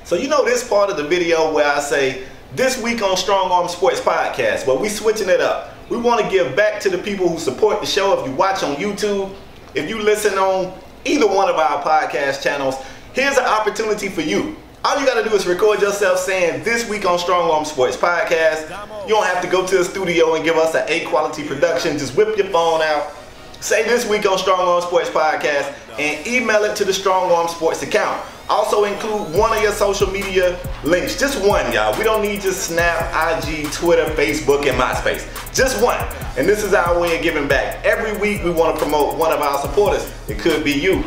So you know this part of the video where I say, this week on Strong Arm Sports Podcast, but we switching it up. We want to give back to the people who support the show. If you watch on YouTube, if you listen on either one of our podcast channels, here's an opportunity for you. All you got to do is record yourself saying, this week on Strong Arm Sports Podcast. You don't have to go to the studio and give us an A-quality production. Just whip your phone out, say this week on Strong Arm Sports Podcast, and email it to the Strong Arm Sports account. Also include one of your social media links. Just one, y'all. We don't need just Snap, IG, Twitter, Facebook, and MySpace. Just one. And this is our way of giving back. Every week we want to promote one of our supporters. It could be you. We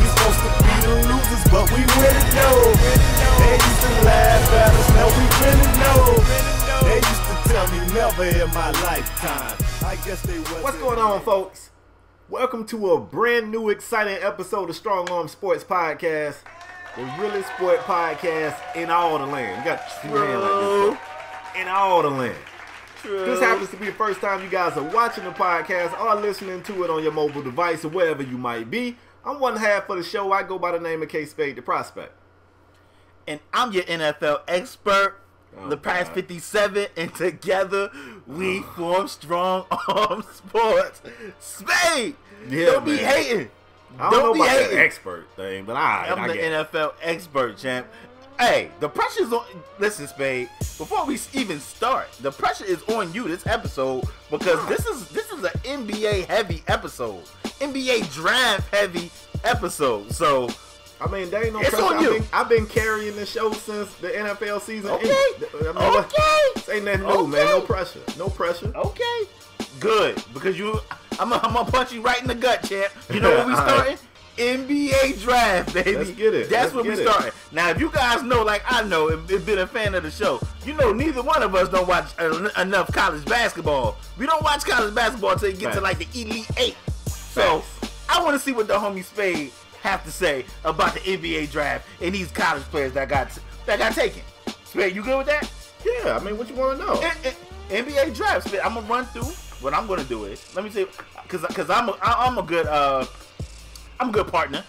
supposed to be the losers, but we really know. They used to laugh at us, now we really know. They used to tell me never in my lifetime. I guess they was. What's going on, folks? Welcome to a brand new exciting episode of Strong Arm Sports Podcast, the realest sport podcast in all the land. You got your hand like this, in all the land. True. This happens to be the first time you guys are watching the podcast or listening to it on your mobile device or wherever you might be. I'm one half of the show. I go by the name of K Spade the Prospect. And I'm your NFL expert, the Price 57, and together we form Strong Arm Sports. Spade! Yeah, don't man. be hating. I don't know be about hating. the expert thing, but I'm the NFL expert, champ. Hey, the pressure's on. Listen, Spade. Before we even start, the pressure is on you this episode because this is an NBA heavy episode, NBA draft heavy episode. So. I mean, there ain't no it's pressure. on you. I've been carrying the show since the NFL season. Okay. This ain't nothing new, man. No pressure. No pressure. Okay. Good. Because I'm gonna punch you right in the gut, champ. You know what we starting? NBA draft, baby. Let's get it. That's what we starting. Now, if you guys know, like I know, if been a fan of the show, you know neither one of us don't watch enough college basketball. We don't watch college basketball until you get to like the Elite Eight. So, I want to see what the homie Spade have to say about the NBA draft and these college players that got taken. Spade, you good with that? Yeah, I mean, what you want to know? NBA draft, Spade. I'm gonna run through. What I'm gonna do is, let me say, because I'm a good partner.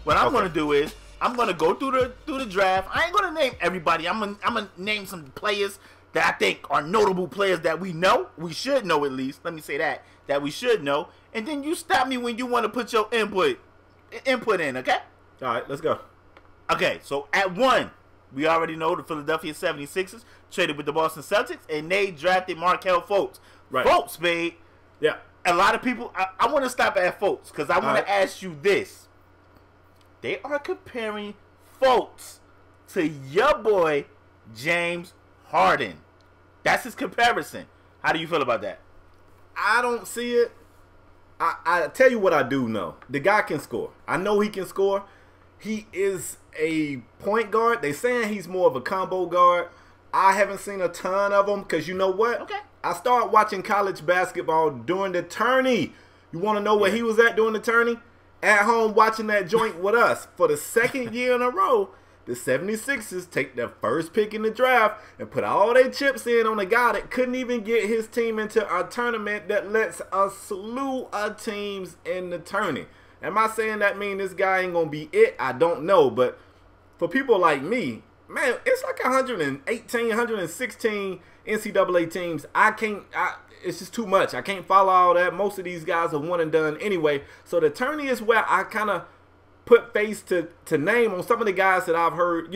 What I'm gonna do is, I'm gonna go through the draft. I ain't gonna name everybody. I'm gonna name some players that I think are notable players that we know. We should know at least. Let me say that we should know. And then you stop me when you want to put your input in, okay? All right, let's go. Okay, so at 1, we already know the Philadelphia 76ers traded with the Boston Celtics, and they drafted Markelle Fultz. Right. Fultz, Spade. Yeah. A lot of people, I want to stop at Fultz, because I want to ask you this. They are comparing Fultz to your boy, James Harden. That's his comparison. How do you feel about that? I don't see it. I tell you what I do know. The guy can score. I know he can score. He is a point guard. They saying he's more of a combo guard. I haven't seen a ton of them because you know what? Okay. I started watching college basketball during the tourney. You want to know where he was at during the tourney? At home watching that joint with us. For the second year in a row, the 76ers take their first pick in the draft and put all their chips in on a guy that couldn't even get his team into a tournament that lets a slew of teams in the tourney. Am I saying that mean this guy ain't going to be it? I don't know. But for people like me, man, it's like 118, 116 NCAA teams. It's just too much. I can't follow all that. Most of these guys are one and done anyway. So the tourney is where I kind of put face to name on some of the guys that I've heard,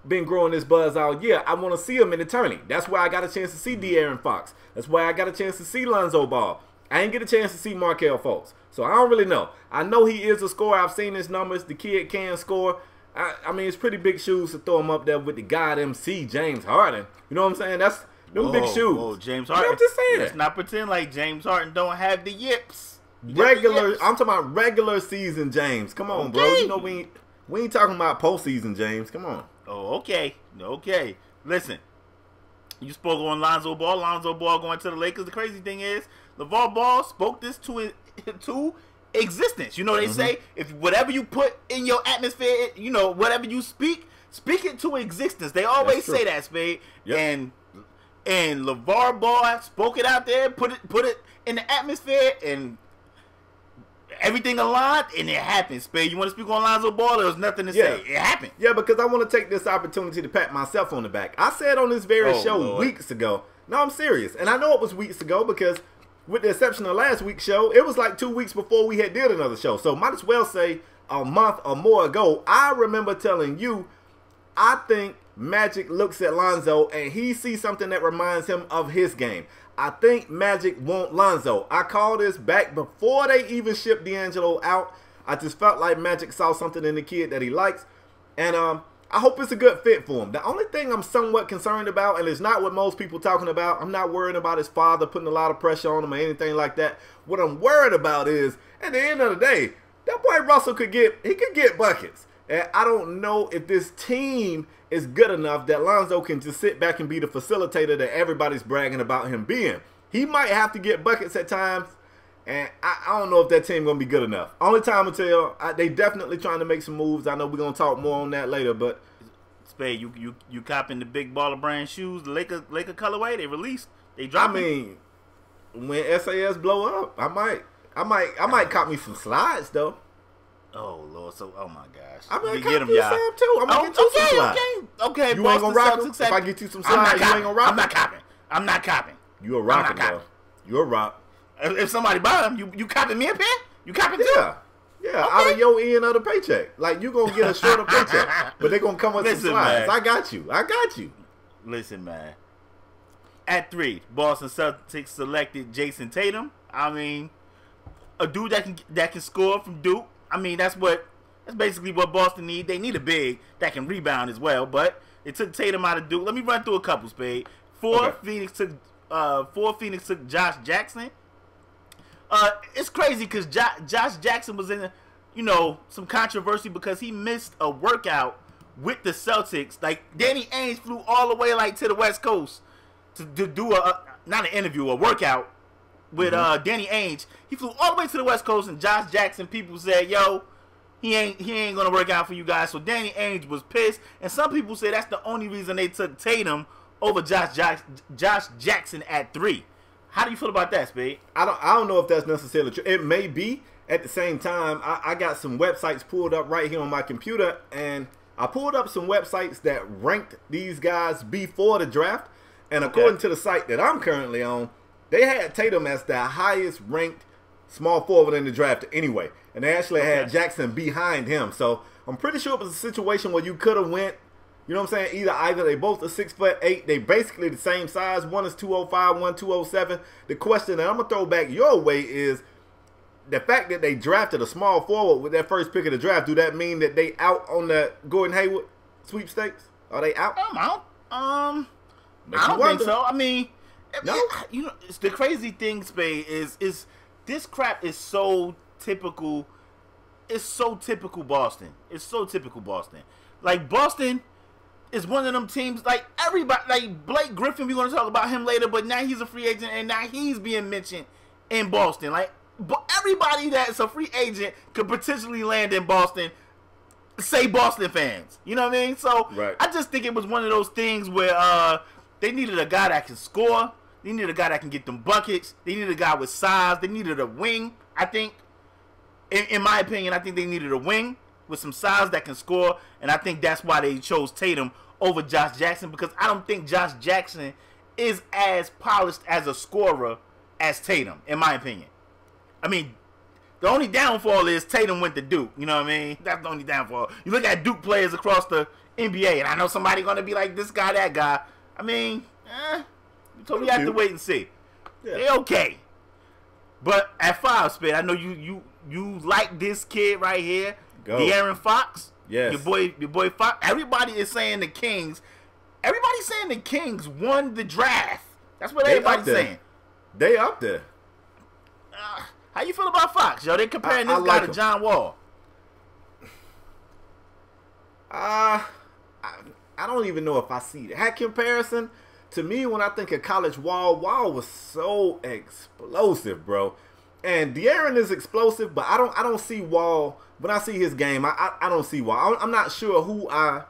been growing this buzz all year. I want to see them in the tourney. That's why I got a chance to see De'Aaron Fox. That's why I got a chance to see Lonzo Ball. I ain't get a chance to see Markelle Fultz. So I don't really know. I know he is a scorer. I've seen his numbers. The kid can score. I mean, it's pretty big shoes to throw him up there with the God MC, James Harden. You know what I'm saying? That's them big shoes. Oh, James Harden. I'm just saying. Let's not pretend like James Harden don't have the yips. I'm talking about regular season James. Come on, bro. You know we ain't talking about postseason James. Come on. Oh, okay. Listen, you spoke on Lonzo Ball. Lonzo Ball going to the Lakers. The crazy thing is, LeVar Ball spoke this to existence. You know they say if whatever you put in your atmosphere, whatever you speak it to existence. They always say that, Spade. Yep. And LeVar Ball spoke it out there, put it in the atmosphere, and everything aligned, and it happened. Spade, you want to speak on Lonzo Ball? There's nothing to say. It happened. Yeah, because I want to take this opportunity to pat myself on the back. I said on this very show weeks ago. No, I'm serious. And I know it was weeks ago because with the exception of last week's show, it was like 2 weeks before we had did another show. So might as well say a month or more ago, I remember telling you, I think Magic looks at Lonzo and he sees something that reminds him of his game. I think Magic want Lonzo. I called this back before they even shipped D'Angelo out. I just felt like Magic saw something in the kid that he likes. And I hope it's a good fit for him. The only thing I'm somewhat concerned about, and it's not what most people talking about, I'm not worried about his father putting a lot of pressure on him or anything like that. What I'm worried about is, at the end of the day, that boy Russell could get buckets. And I don't know if this team is good enough that Lonzo can just sit back and be the facilitator that everybody's bragging about him being. He might have to get buckets at times, and I don't know if that team going to be good enough. Only time will tell. They definitely trying to make some moves. I know we're going to talk more on that later, but Spade, you copping the big baller brand shoes, the Laker colorway they released. They dropped. I mean, when SAS blow up, I might cop me some slides though. Oh Lord, oh my gosh! I'm gonna get cop you some too. I'm gonna get you some slides. Okay. You ain't gonna rock them. If I get you some slides, you ain't gonna rock them. I'm not copping. You a rocking though. You a rock. If somebody buy them, you copping me a pair? You copping too? Yeah, okay. Out of your end of the paycheck. Like you gonna get a shorter paycheck, but they gonna come with some slides. Man. I got you. Listen, man. At 3, Boston Celtics selected Jason Tatum. I mean, a dude that can score from Duke. I mean, that's basically what Boston need. They need a big that can rebound as well. But they took Tatum out of Duke. Let me run through a couple, Spade. Phoenix took Josh Jackson. It's crazy because Josh Jackson was in, some controversy because he missed a workout with the Celtics. Like Danny Ainge flew all the way to the West Coast to do not an interview, a workout with Danny Ainge. He flew all the way to the West Coast, and Josh Jackson, people said, yo, he ain't gonna work out for you guys. So Danny Ainge was pissed, and some people say that's the only reason they took Tatum over Josh Jackson at 3. How do you feel about that, Spade? I don't know if that's necessarily true. It may be. At the same time, I got some websites pulled up right here on my computer, and I pulled up some websites that ranked these guys before the draft. And according to the site that I'm currently on, they had Tatum as the highest ranked small forward in the draft anyway. And they actually had Jackson behind him. So I'm pretty sure it was a situation where you could have went, you know what I'm saying, either they both are 6'8". They basically the same size. One is 205, one 207. The question that I'm going to throw back your way is the fact that they drafted a small forward with that first pick of the draft. Do that mean that they out on the Gordon Hayward sweepstakes? Are they out? I'm out. I don't think so. I mean, no. It's the crazy thing, Spade, is this crap is so typical. It's so typical Boston. It's so typical Boston. Like Boston is one of them teams. Like everybody, like Blake Griffin. We're gonna talk about him later, but now he's a free agent, and now he's being mentioned in Boston. Like, but everybody that's a free agent could potentially land in Boston. Say Boston fans. You know what I mean? So I just think it was one of those things where they needed a guy that can score. They needed a guy that can get them buckets. They needed a guy with size. They needed a wing. I think, in my opinion, I think they needed a wing with some size that can score. And I think that's why they chose Tatum over Josh Jackson, because I don't think Josh Jackson is as polished as a scorer as Tatum, in my opinion. I mean, the only downfall is Tatum went to Duke. You know what I mean? That's the only downfall. You look at Duke players across the NBA, and I know somebody going to be like this guy, that guy. I mean, so we have to wait and see. Yeah. They okay. But at 5, Spade, I know you like this kid right here, De'Aaron Fox. Yes. Your boy Fox. Everybody is saying the Kings. Everybody's saying the Kings won the draft. That's what everybody's saying. They up there. How you feel about Fox? Yo, they comparing this guy to John Wall. I don't even know if I see that comparison. To me, when I think of college, Wall was so explosive, bro. And De'Aaron is explosive, but I don't see Wall. When I see his game, I don't see Wall. I'm not sure who I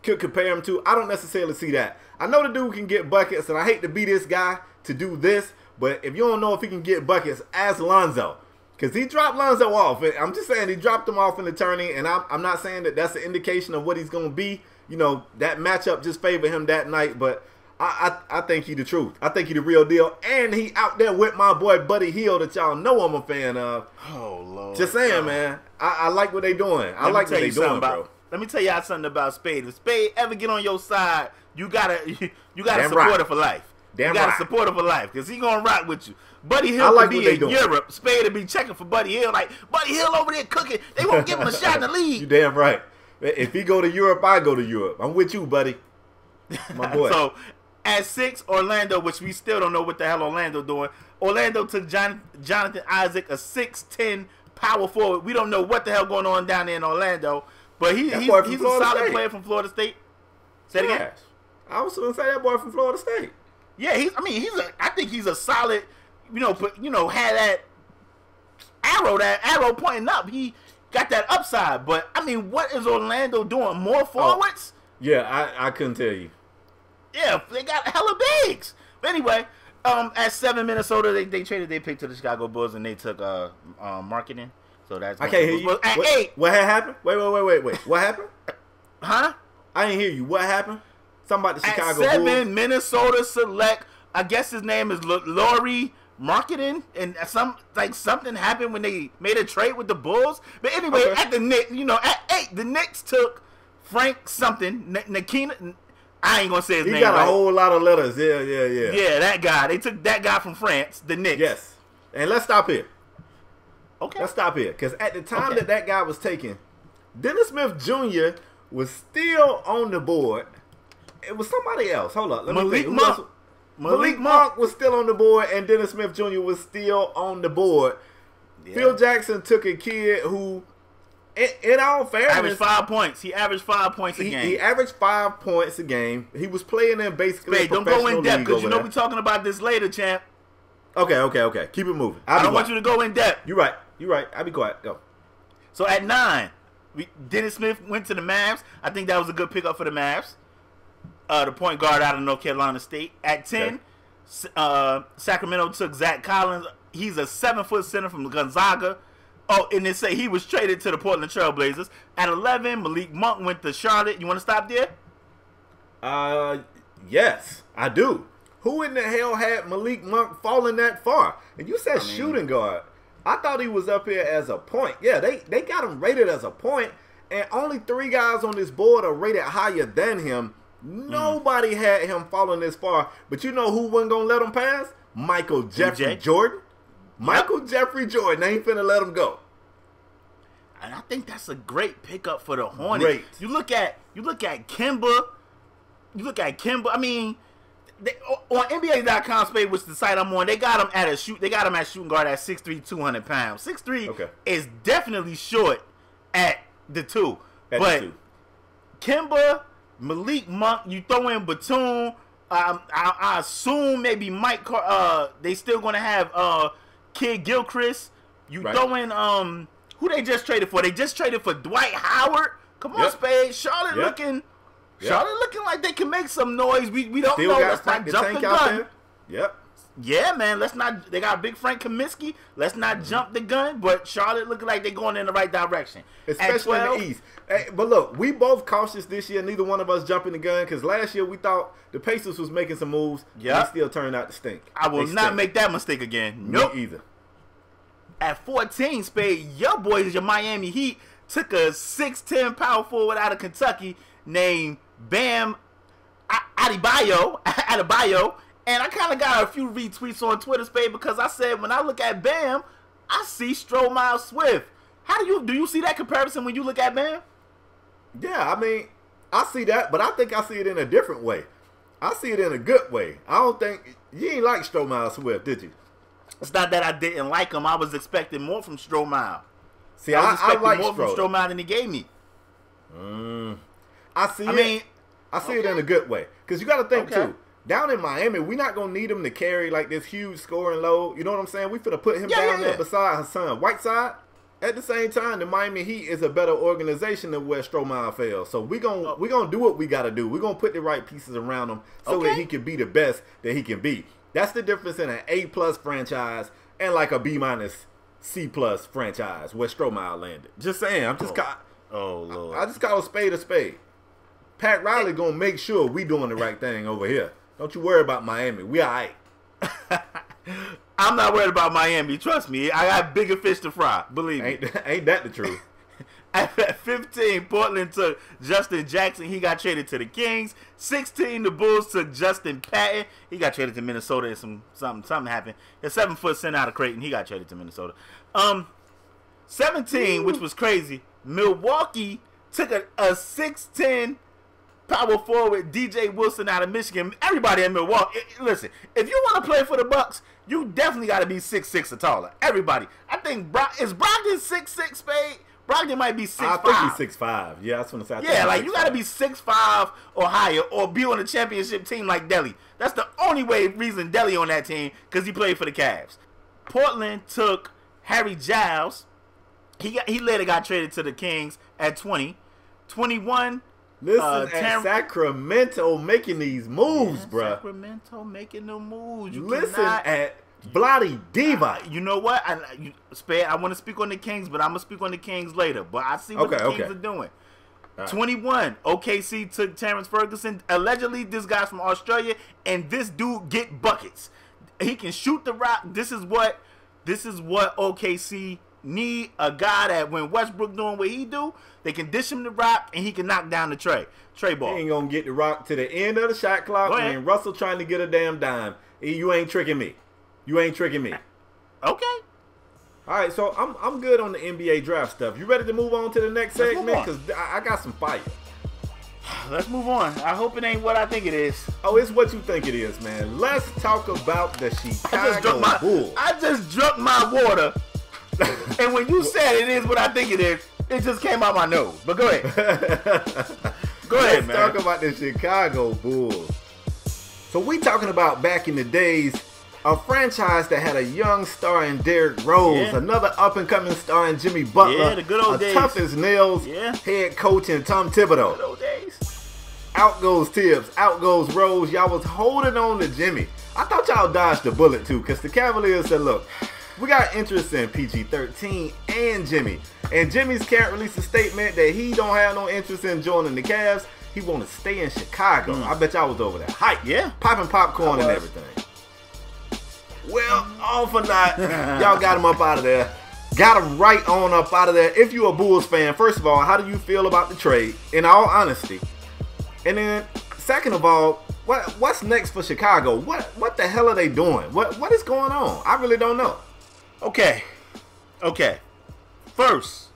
could compare him to. I don't necessarily see that. I know the dude can get buckets, and I hate to be this guy to do this, but if you don't know if he can get buckets, ask Lonzo. Because he dropped Lonzo off. I'm just saying he dropped him off in the tourney, and I'm not saying that that's an indication of what he's going to be. You know, that matchup just favored him that night, but I think he the truth. I think he the real deal. And he out there with my boy Buddy Hield that y'all know I'm a fan of. Oh, Lord. Just saying, man. I like what they doing. I like what they doing, bro. Let me tell y'all something about Spade. If Spade ever get on your side, you gotta Damn support right. her for life. Damn you gotta right. support her for life, because he gonna rock with you. Buddy Hield I like could what be they in doing. Europe. Spade would be checking for Buddy Hield. Like, Buddy Hield over there cooking. They won't give him a shot in the You league. damn right. If he go to Europe, I go to Europe. I'm with you, buddy. My boy. So, at 6, Orlando, which we still don't know what the hell Orlando doing. Orlando took Jonathan Isaac, a 6'10" power forward. We don't know what the hell going on down there in Orlando. But he's a solid player from Florida State. Say it again. I was going to say that boy from Florida State. Yeah, I think he's a solid, had that arrow pointing up. He got that upside. But, I mean, what is Orlando doing? More forwards? Yeah, I couldn't tell you. Yeah, they got hella bigs. But anyway, at 7, Minnesota, they traded their pick to the Chicago Bulls, and they took marketing. So that's I can't hear you. At 8. What had happened? Wait. What happened? Huh? I didn't hear you. What happened? Something about the Chicago At 7, Bulls. Minnesota select. I guess his name is Laurie Marketing, and something happened when they made a trade with the Bulls. But anyway, Okay. at the Knicks, at 8, the Knicks took Frank something, Nakina. I ain't gonna say his name. He got right. a whole lot of letters. Yeah. Yeah, that guy. They took that guy from France, the Knicks. Yes. And let's stop here. Okay. Let's stop here. Because at the time that guy was taken, Dennis Smith Jr. was still on the board. It was somebody else. Hold up. Let me think. Malik Monk was still on the board, and Dennis Smith Jr. was still on the board. Yeah. Phil Jackson took a kid who, in all fairness, averaged 5 points. He averaged 5 points a game. He averaged 5 points a game. He was playing in basically Spade, a professional don't go in depth, league because over there. we're talking about this later, champ. Okay. Keep it moving. I don't want you to go in depth. You're right. I'll be quiet. Go. So at 9, Dennis Smith went to the Mavs. I think that was a good pickup for the Mavs. The point guard out of North Carolina State. At 10, Sacramento took Zach Collins. He's a 7-foot center from Gonzaga. Oh, and they say he was traded to the Portland Trailblazers. At 11, Malik Monk went to Charlotte. You want to stop there? Yes, I do. Who in the hell had Malik Monk falling that far? And you said shooting guard. I thought he was up here as a point. Yeah, they got him rated as a point, and only 3 guys on this board are rated higher than him. Nobody had him falling this far. But you know who wasn't going to let him pass? Michael Jeffrey Jordan. Michael Jeffrey Jordan ain't finna let him go. And I think that's a great pickup for the Hornets. Great. You look at Kimba. I mean, on NBA.com, Spade, which is the site I'm on, they got him at shooting guard at 6'3", 200 pounds. 6'3" is definitely short at the 2. But Kimba, Malik Monk, you throw in Batum. I assume maybe Mike Carr. They still gonna have Kid Gilchrist. You throw in who they just traded for? They just traded for Dwight Howard. Come on, Spade. Charlotte looking like they can make some noise. We don't know. Let's not jump the gun. Yeah, man. Let's not. They got big Frank Kaminsky. Let's not jump the gun. But Charlotte looking like they're going in the right direction, especially in the East. Hey, but look, we both cautious this year. Neither one of us jumping the gun because last year we thought the Pacers was making some moves. Yeah, they still turned out to stink. I will not make that mistake again. Nope. Me either. At 14, Spade, your boys, your Miami Heat, took a 6'10" power forward out of Kentucky named Bam Adebayo. And I kind of got a few retweets on Twitter, Spade, because I said when I look at Bam, I see Stromile Swift. How do you see that comparison when you look at Bam? Yeah, I mean, I see that, but I think I see it in a different way. I see it in a good way. I don't think you ain't like Stromile Swift, did you? It's not that I didn't like him. I was expecting more from Stromile. See, I like more from Stromile than he gave me. I see it in a good way. Because you got to think, too, down in Miami, we're not going to need him to carry, like, this huge scoring load. You know what I'm saying? We finna put him down there beside Hassan Whiteside. At the same time, the Miami Heat is a better organization than where Stromile fell. So we're gonna do what we got to do. We're going to put the right pieces around him so that he can be the best that he can be. That's the difference in an A+ franchise and like a B- C+ franchise where Stromeyer landed. Just saying. I'm just Lord. I just call a spade a spade. Pat Riley gonna make sure we doing the right thing over here. Don't you worry about Miami. We all right. I'm not worried about Miami. Trust me. I got bigger fish to fry. Believe me. Ain't that the truth? At 15, Portland took Justin Jackson. He got traded to the Kings. 16, the Bulls took Justin Patton. He got traded to Minnesota and something happened. A 7-foot center out of Creighton. He got traded to Minnesota. 17, which was crazy, Milwaukee took a 6'10" power forward DJ Wilson out of Michigan. Everybody in Milwaukee, listen, if you want to play for the Bucks, you definitely got to be 6'6" or taller. Everybody. I think is Brogdon 6'6", Spade? Brogdon might be 6'5". I think he's 6'5". Yeah, that's what I'm saying. Yeah, like you got to be 6'5" or higher, or be on a championship team like Delly. That's the only reason Delly on that team, because he played for the Cavs. Portland took Harry Giles. He later got traded to the Kings at 20. 21. Listen, at Sacramento making these moves, bruh. Sacramento making the moves. At Bloody Diva. You know what? Spade, I want to speak on the Kings, but I'm going to speak on the Kings later. But I see what the Kings are doing. Right. 21. OKC took Terrence Ferguson. Allegedly, this guy's from Australia, and this dude get buckets. He can shoot the rock. This is what OKC need. A guy that when Westbrook doing what he do, they can dish him the rock, and he can knock down the tray ball. He ain't going to get the rock to the end of the shot clock when Russell trying to get a damn dime. You ain't tricking me. You ain't tricking me. Okay. All right, so I'm good on the NBA draft stuff. You ready to move on to the next segment? Because I got some fire. Let's move on. I hope it ain't what I think it is. Oh, it's what you think it is, man. Let's talk about the Chicago Bulls. I just drunk my water, and when you said it is what I think it is, it just came out my nose. But go ahead. Go ahead, man. Let's talk about the Chicago Bulls. So we talking about back in the days, a franchise that had a young star in Derrick Rose, another up-and-coming star in Jimmy Butler, the good old days. Tough as nails, head coach in Tom Thibodeau. Good old days. Out goes Tibbs, out goes Rose. Y'all was holding on to Jimmy. I thought y'all dodged the bullet too, because the Cavaliers said, look, we got interest in PG-13 and Jimmy. And Jimmy's can't release a statement that he don't have no interest in joining the Cavs. He want to stay in Chicago. I bet y'all was over there. Hype. Yeah. Popping popcorn and everything. Well, all for naught. Y'all got him up out of there. Got him right on up out of there. If you're a Bulls fan, first of all, how do you feel about the trade? In all honesty. And then, second of all, what's next for Chicago? What the hell are they doing? What is going on? I really don't know. Okay. First,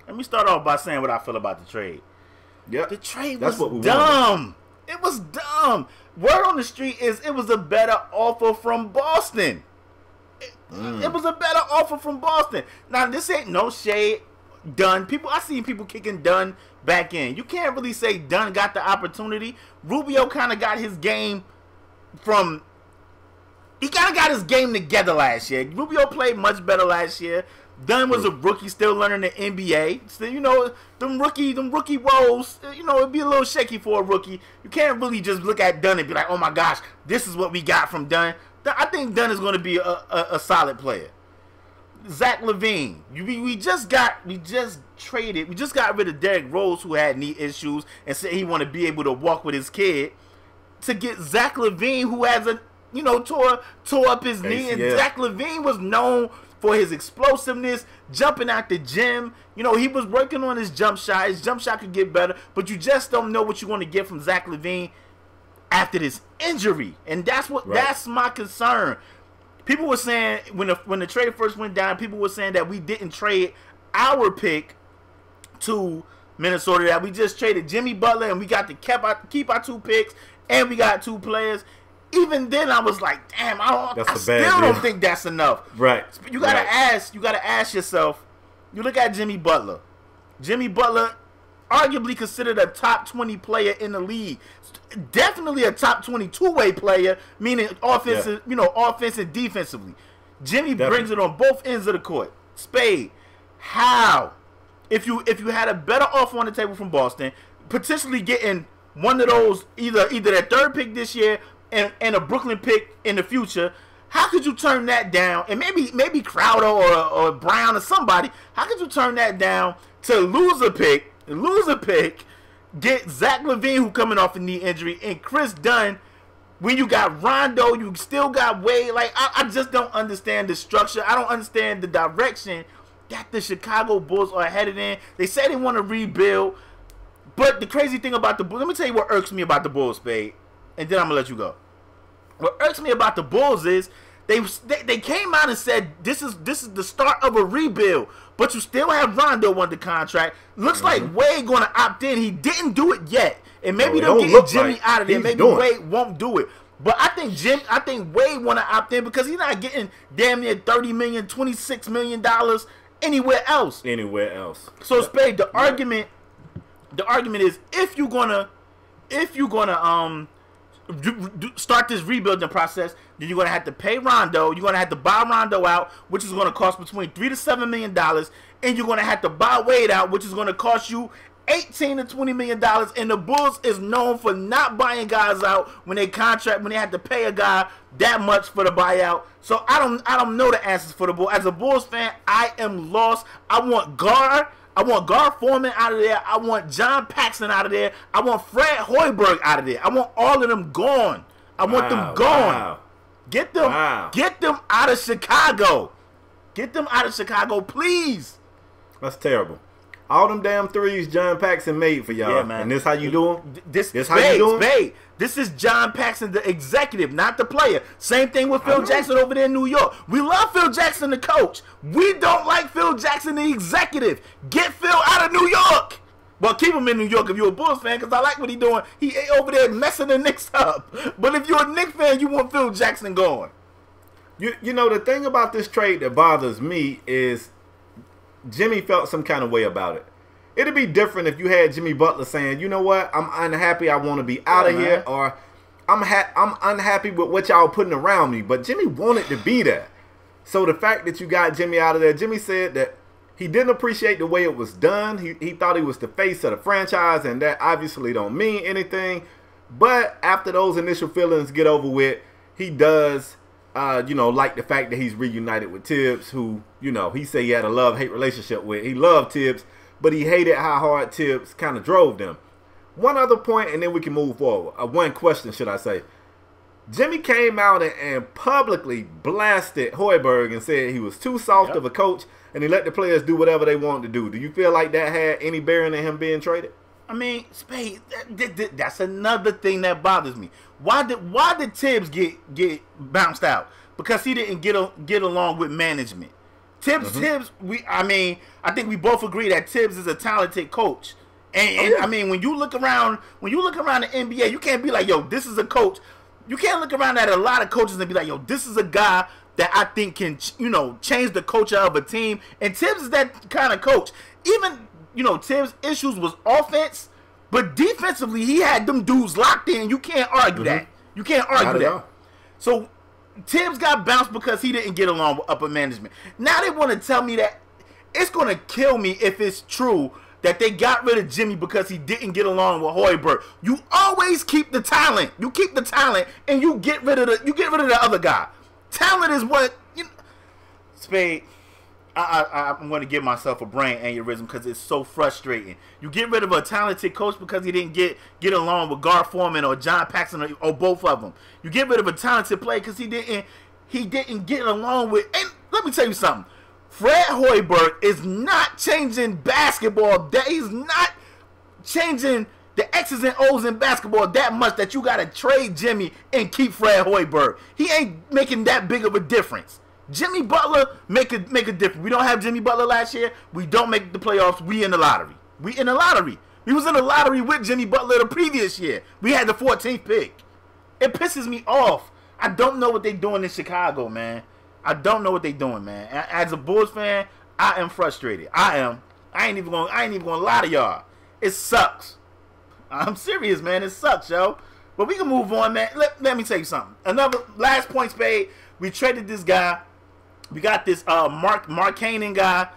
let me start off by saying what I feel about the trade. Yep. The trade was dumb. It was dumb. Word on the street is it was a better offer from Boston. It was a better offer from Boston. Now, this ain't no shade. Dunn. I seen people kicking Dunn back in. You can't really say Dunn got the opportunity. Rubio kind of got his game he kind of got his game together last year. Rubio played much better last year. Dunn was a rookie, still learning the NBA. So, them rookie roles, it'd be a little shaky for a rookie. You can't really just look at Dunn and be like, oh my gosh, this is what we got from Dunn. I think Dunn is going to be a solid player. Zach LaVine, we just got rid of Derrick Rose, who had knee issues, and said he want to be able to walk with his kid, to get Zach LaVine, who has tore up his knee, and Zach LaVine was known for his explosiveness, jumping out the gym. He was working on his jump shot. His jump shot could get better, but you just don't know what you're going to get from Zach LaVine after this injury, and that's my concern. People were saying when the trade first went down, people were saying that we didn't trade our pick to Minnesota, that we just traded Jimmy Butler and we got to keep our 2 picks and we got 2 players. Even then, I was like, damn, I still don't think that's enough. Right. You gotta ask yourself. You look at Jimmy Butler. Jimmy Butler, arguably considered a top 20 player in the league. Definitely a top 20 two-way player, meaning offensive, offense and defensively. Jimmy brings it on both ends of the court. Spade, how? If you had a better offer on the table from Boston, potentially getting one of those, either their 3rd pick this year and a Brooklyn pick in the future, How could you turn that down? And maybe Crowder or Brown or somebody. How could you turn that down to lose a pick, get Zach LaVine, who coming off a knee injury, and Chris Dunn? When you got Rondo, you still got Wade. Like, I just don't understand the structure. I don't understand the direction that the Chicago Bulls are headed in. They say they want to rebuild. But the crazy thing about the Bulls, let me tell you what irks me about the Bulls, Spade. And then I'm going to let you go. What irks me about the Bulls is they came out and said this is the start of a rebuild. But you still have Rondo under contract. Looks like Wade going to opt in. He didn't do it yet. And maybe they'll get Jimmy out of there. Maybe Wade won't do it. But I think Wade want to opt in because he's not getting damn near $30 million, $26 million anywhere else. So Spade, the argument is if you're gonna start this rebuilding process, then you're gonna have to pay Rondo. You're gonna have to buy Rondo out, which is gonna cost between $3 to $7 million, and you're gonna have to buy Wade out, which is gonna cost you $18 to $20 million. And the Bulls is known for not buying guys out when they have to pay a guy that much for the buyout. So I don't know the answers for the Bulls. As a Bulls fan, I am lost. I want Carr Foreman out of there. I want John Paxson out of there. I want Fred Hoiberg out of there. I want all of them gone. I want them gone. Wow. Get them out of Chicago. Get them out of Chicago, please. That's terrible. All them damn threes John Paxson made for y'all. Yeah, man. And this how you do them? This how you do them? This is John Paxson, the executive, not the player. Same thing with Phil Jackson over there in New York. We love Phil Jackson, the coach. We don't like Phil Jackson, the executive. Get Phil out of New York. Well, keep him in New York if you're a Bulls fan, because I like what he's doing. He over there messing the Knicks up. But if you're a Knicks fan, you want Phil Jackson going. You know, the thing about this trade that bothers me is Jimmy felt some kind of way about it. It'd be different if you had Jimmy Butler saying, you know what, I'm unhappy, I want to be out of here, or I'm unhappy with what y'all putting around me. But Jimmy wanted to be there. So the fact that you got Jimmy out of there, Jimmy said that he didn't appreciate the way it was done. He thought he was the face of the franchise, and that obviously don't mean anything. But after those initial feelings get over with, he does like the fact that he's reunited with Tibbs, who, he said he had a love-hate relationship with. He loved Tibbs, but he hated how hard Tibbs kind of drove them. One other point, and then we can move forward. One question, should I say. Jimmy came out and publicly blasted Hoiberg and said he was too soft of a coach, and he let the players do whatever they wanted to do. Do you feel like that had any bearing in him being traded? I mean, Spade, that's another thing that bothers me. Why did Tibbs get bounced out? Because he didn't get along with management. Tibbs, I think we both agree that Tibbs is a talented coach. And I mean, when you look around the NBA, you can't be like, yo, this is a coach. You can't look around at a lot of coaches and be like, yo, this is a guy that I think can, change the culture of a team. And Tibbs is that kind of coach. Even, Tibbs' issues was offense, but defensively, he had them dudes locked in. You can't argue that. You can't argue that. So Tibbs got bounced because he didn't get along with upper management. Now they want to tell me that it's going to kill me if it's true that they got rid of Jimmy because he didn't get along with Hoiberg. You always keep the talent. You keep the talent, and you get rid of the other guy. Talent is what Spade. I'm going to give myself a brain aneurysm because it's so frustrating. You get rid of a talented coach because he didn't get along with Carr Foreman or John Paxson or both of them. You get rid of a talented player because he didn't get along with. And let me tell you something. Fred Hoiberg is not changing basketball. He's not changing the X's and O's in basketball that much that you got to trade Jimmy and keep Fred Hoiberg. He ain't making that big of a difference. Jimmy Butler make a difference. We don't have Jimmy Butler last year. We don't make the playoffs. We in the lottery. We was in the lottery with Jimmy Butler the previous year. We had the 14th pick. It pisses me off. I don't know what they doing in Chicago, man. I don't know what they doing, man. As a Bulls fan, I am frustrated. I ain't even gonna lie to y'all. It sucks. I'm serious, man. It sucks, yo. But we can move on, man. Let me tell you something. Another last point, Spade. We traded this guy. We got this Mark Cannon guy.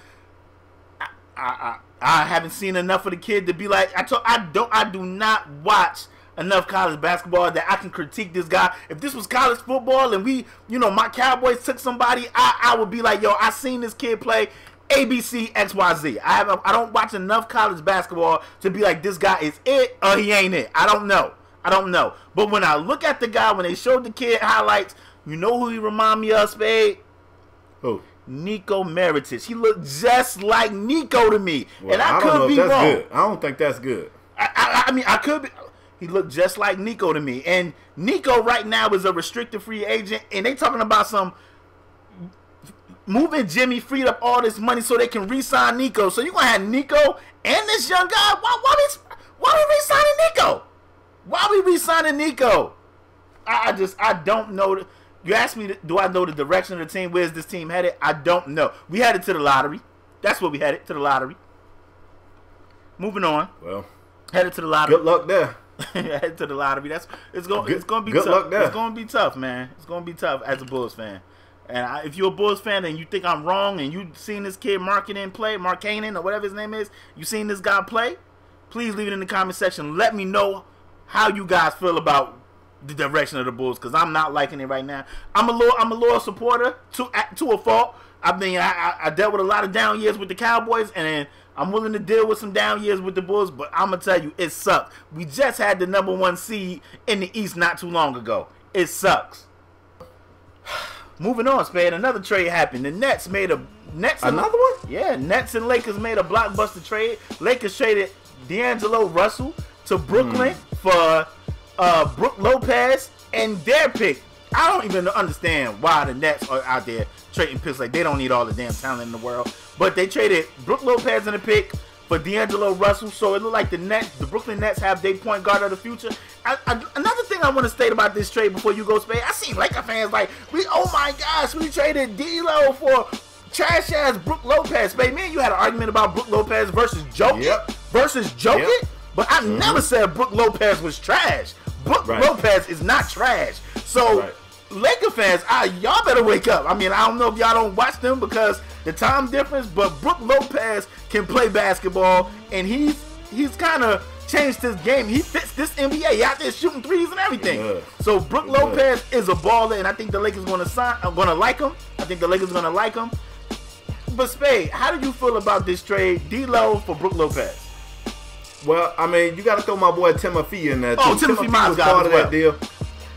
I haven't seen enough of the kid to be like I do not watch enough college basketball that I can critique this guy. If this was college football and we, my Cowboys took somebody, I would be like, yo, I seen this kid play ABC XYZ. I don't watch enough college basketball to be like, this guy is it or he ain't it. I don't know. But when I look at the guy, when they showed the kid highlights, you know who he remind me of, Spade? Who? Nico Meritage. He looked just like Nico to me. Well, and I don't could be know if that's wrong. good. I don't think that's good. I mean, I could be. He looked just like Nico to me. And Nico right now is a restricted free agent. And they talking about some moving Jimmy, freed up all this money so they can re-sign Nico. So you're going to have Nico and this young guy? Why we re-signing Nico? Why we re-signing Nico? I don't know. You asked me, do I know the direction of the team? Where's this team headed? I don't know. We headed to the lottery. That's where we headed, to the lottery. Moving on. Well, headed to the lottery. Good luck there. Headed to the lottery. It's gonna be good tough. Luck there. It's gonna be tough, man. It's gonna be tough as a Bulls fan. And if you're a Bulls fan and you think I'm wrong and you seen this kid Markkanen or whatever his name is, you seen this guy play, please leave it in the comment section. Let me know how you guys feel about the direction of the Bulls, because I'm not liking it right now. I'm a loyal supporter to a fault. I mean, I dealt with a lot of down years with the Cowboys, and I'm willing to deal with some down years with the Bulls, but I'm going to tell you, it sucks. We just had the #1 seed in the East not too long ago. It sucks. Moving on, Spade. Another trade happened. The Nets made another one? Yeah, Nets and Lakers made a blockbuster trade. Lakers traded D'Angelo Russell to Brooklyn for Brook Lopez and their pick. I don't even understand why the Nets are out there trading picks like they don't need all the damn talent in the world. But they traded Brook Lopez in the pick for D'Angelo Russell, so it looked like the Brooklyn Nets have their point guard of the future. Another thing I want to state about this trade before you go, Spade, I seen Laker fans like, oh my gosh, we traded D'Lo for trash ass Brook Lopez. Spade, man, you had an argument about Brook Lopez versus Jokic, but I never said Brook Lopez was trash. Brook Lopez is not trash. So Laker fans, y'all better wake up. I mean, I don't know if y'all don't watch them because the time difference, but Brook Lopez can play basketball, and he's kind of changed his game. He fits this NBA. He out there shooting threes and everything. So Brook Lopez is a baller, and I think the Lakers going to like him. I think the Lakers going to like him. But Spade, how do you feel about this trade, D'Lo for Brook Lopez? Well, I mean, you got to throw my boy Timothy in there too. Timothy was part of that deal.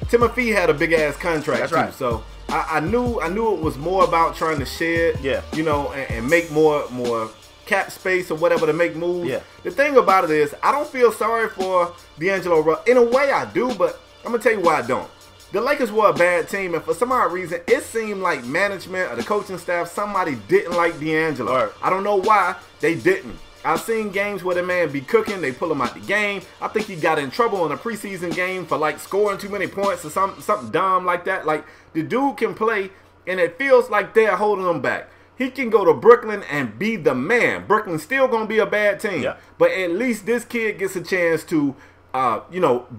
Timothy had a big ass contract too, right. So I knew it was more about trying to shed, and make more cap space or whatever to make moves. Yeah. The thing about it is, I don't feel sorry for D'Angelo Russell. In a way, I do, but I'm gonna tell you why I don't. The Lakers were a bad team, and for some odd reason, it seemed like management or the coaching staff, somebody didn't like D'Angelo. Right. I don't know why they didn't. I've seen games where the man be cooking, they pull him out the game. I think he got in trouble in a preseason game for like scoring too many points or something dumb like that. Like, the dude can play, and it feels like they're holding him back. He can go to Brooklyn and be the man. Brooklyn's still going to be a bad team. Yeah. But at least this kid gets a chance to,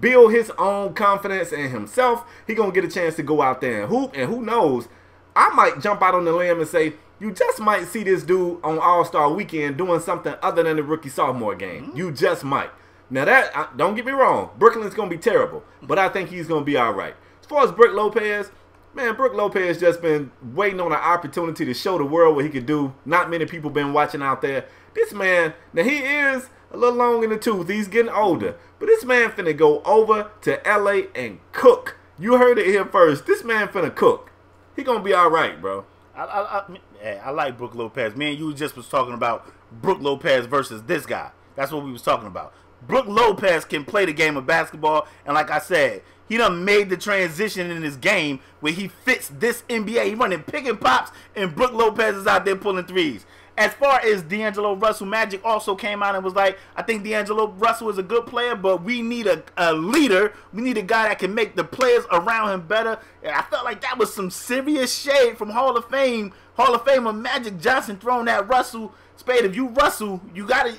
build his own confidence in himself. He going to get a chance to go out there and hoop. And who knows, I might jump out on the limb and say, you just might see this dude on All-Star Weekend doing something other than the rookie-sophomore game. You just might. Now, don't get me wrong. Brooklyn's going to be terrible. But I think he's going to be all right. As far as Brook Lopez, man, Brook Lopez just been waiting on an opportunity to show the world what he could do. Not many people been watching out there. This man, now he is a little long in the tooth. He's getting older. But this man finna go over to L.A. and cook. You heard it here first. This man finna cook. He going to be all right, bro. I like Brook Lopez. Me and you just was talking about Brook Lopez versus this guy. That's what we was talking about. Brook Lopez can play the game of basketball, and like I said, he done made the transition in his game where he fits this NBA. He running pick and pops, and Brook Lopez is out there pulling threes. As far as D'Angelo Russell, Magic also came out and was like, I think D'Angelo Russell is a good player, but we need a leader. We need a guy that can make the players around him better. And I felt like that was some serious shade from Hall of Famer Magic Johnson throwing at Russell. Spade, if you Russell, you gotta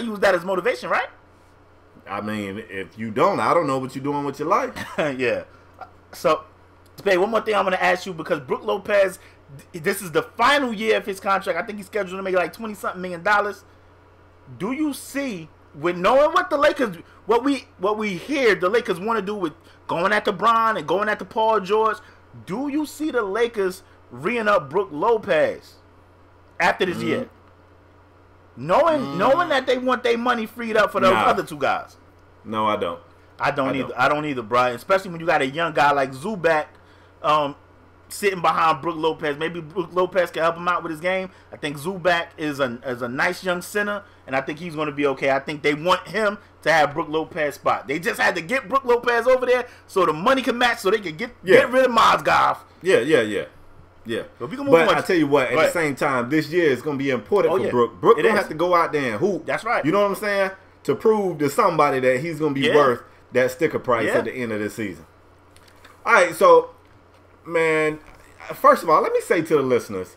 use that as motivation, right? I mean, if you don't, I don't know what you're doing with your life. Yeah. So, Spade, one more thing I'm gonna ask you, because Brook Lopez, this is the final year of his contract. I think he's scheduled to make like $20-something million. Do you see with knowing what the Lakers, what we hear the Lakers want to do with going at Bron and going at Paul George, do you see the Lakers reeing up Brook Lopez after this year? Knowing that they want their money freed up for those other two guys. No, I don't. I don't either, Brian. Especially when you got a young guy like Zubac sitting behind Brook Lopez. Maybe Brook Lopez can help him out with his game. I think Zubac is a nice young center, and I think he's going to be okay. I think they want him to have Brook Lopez spot. They just had to get Brook Lopez over there so the money can match, so they can get rid of Mozgov. Yeah. But I tell you what, at the same time, this year is going to be important for Brook. Brook going to have to go out there and hoop. That's right. You know what I'm saying? To prove to somebody that he's going to be worth that sticker price at the end of the season. All right, so, man, first of all, let me say to the listeners,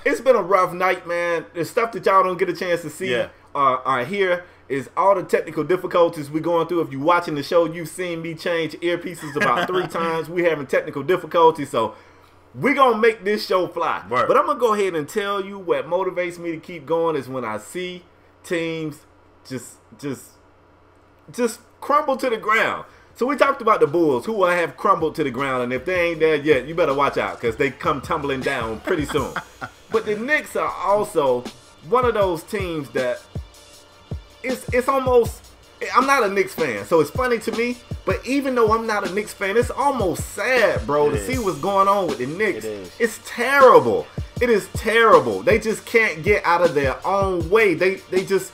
it's been a rough night, man. The stuff that y'all don't get a chance to see or hear is all the technical difficulties we're going through. If you're watching the show, you've seen me change earpieces about 3 times. We're having technical difficulties, so we're going to make this show fly. Word. But I'm going to go ahead and tell you what motivates me to keep going is when I see teams just crumble to the ground. So we talked about the Bulls, who have crumbled to the ground, and if they ain't there yet, you better watch out because they come tumbling down pretty soon. But the Knicks are also one of those teams that it's almost, I'm not a Knicks fan, so it's funny to me, but even though I'm not a Knicks fan, it's almost sad, bro, to see what's going on with the Knicks. It's terrible. It is terrible. They just can't get out of their own way. They just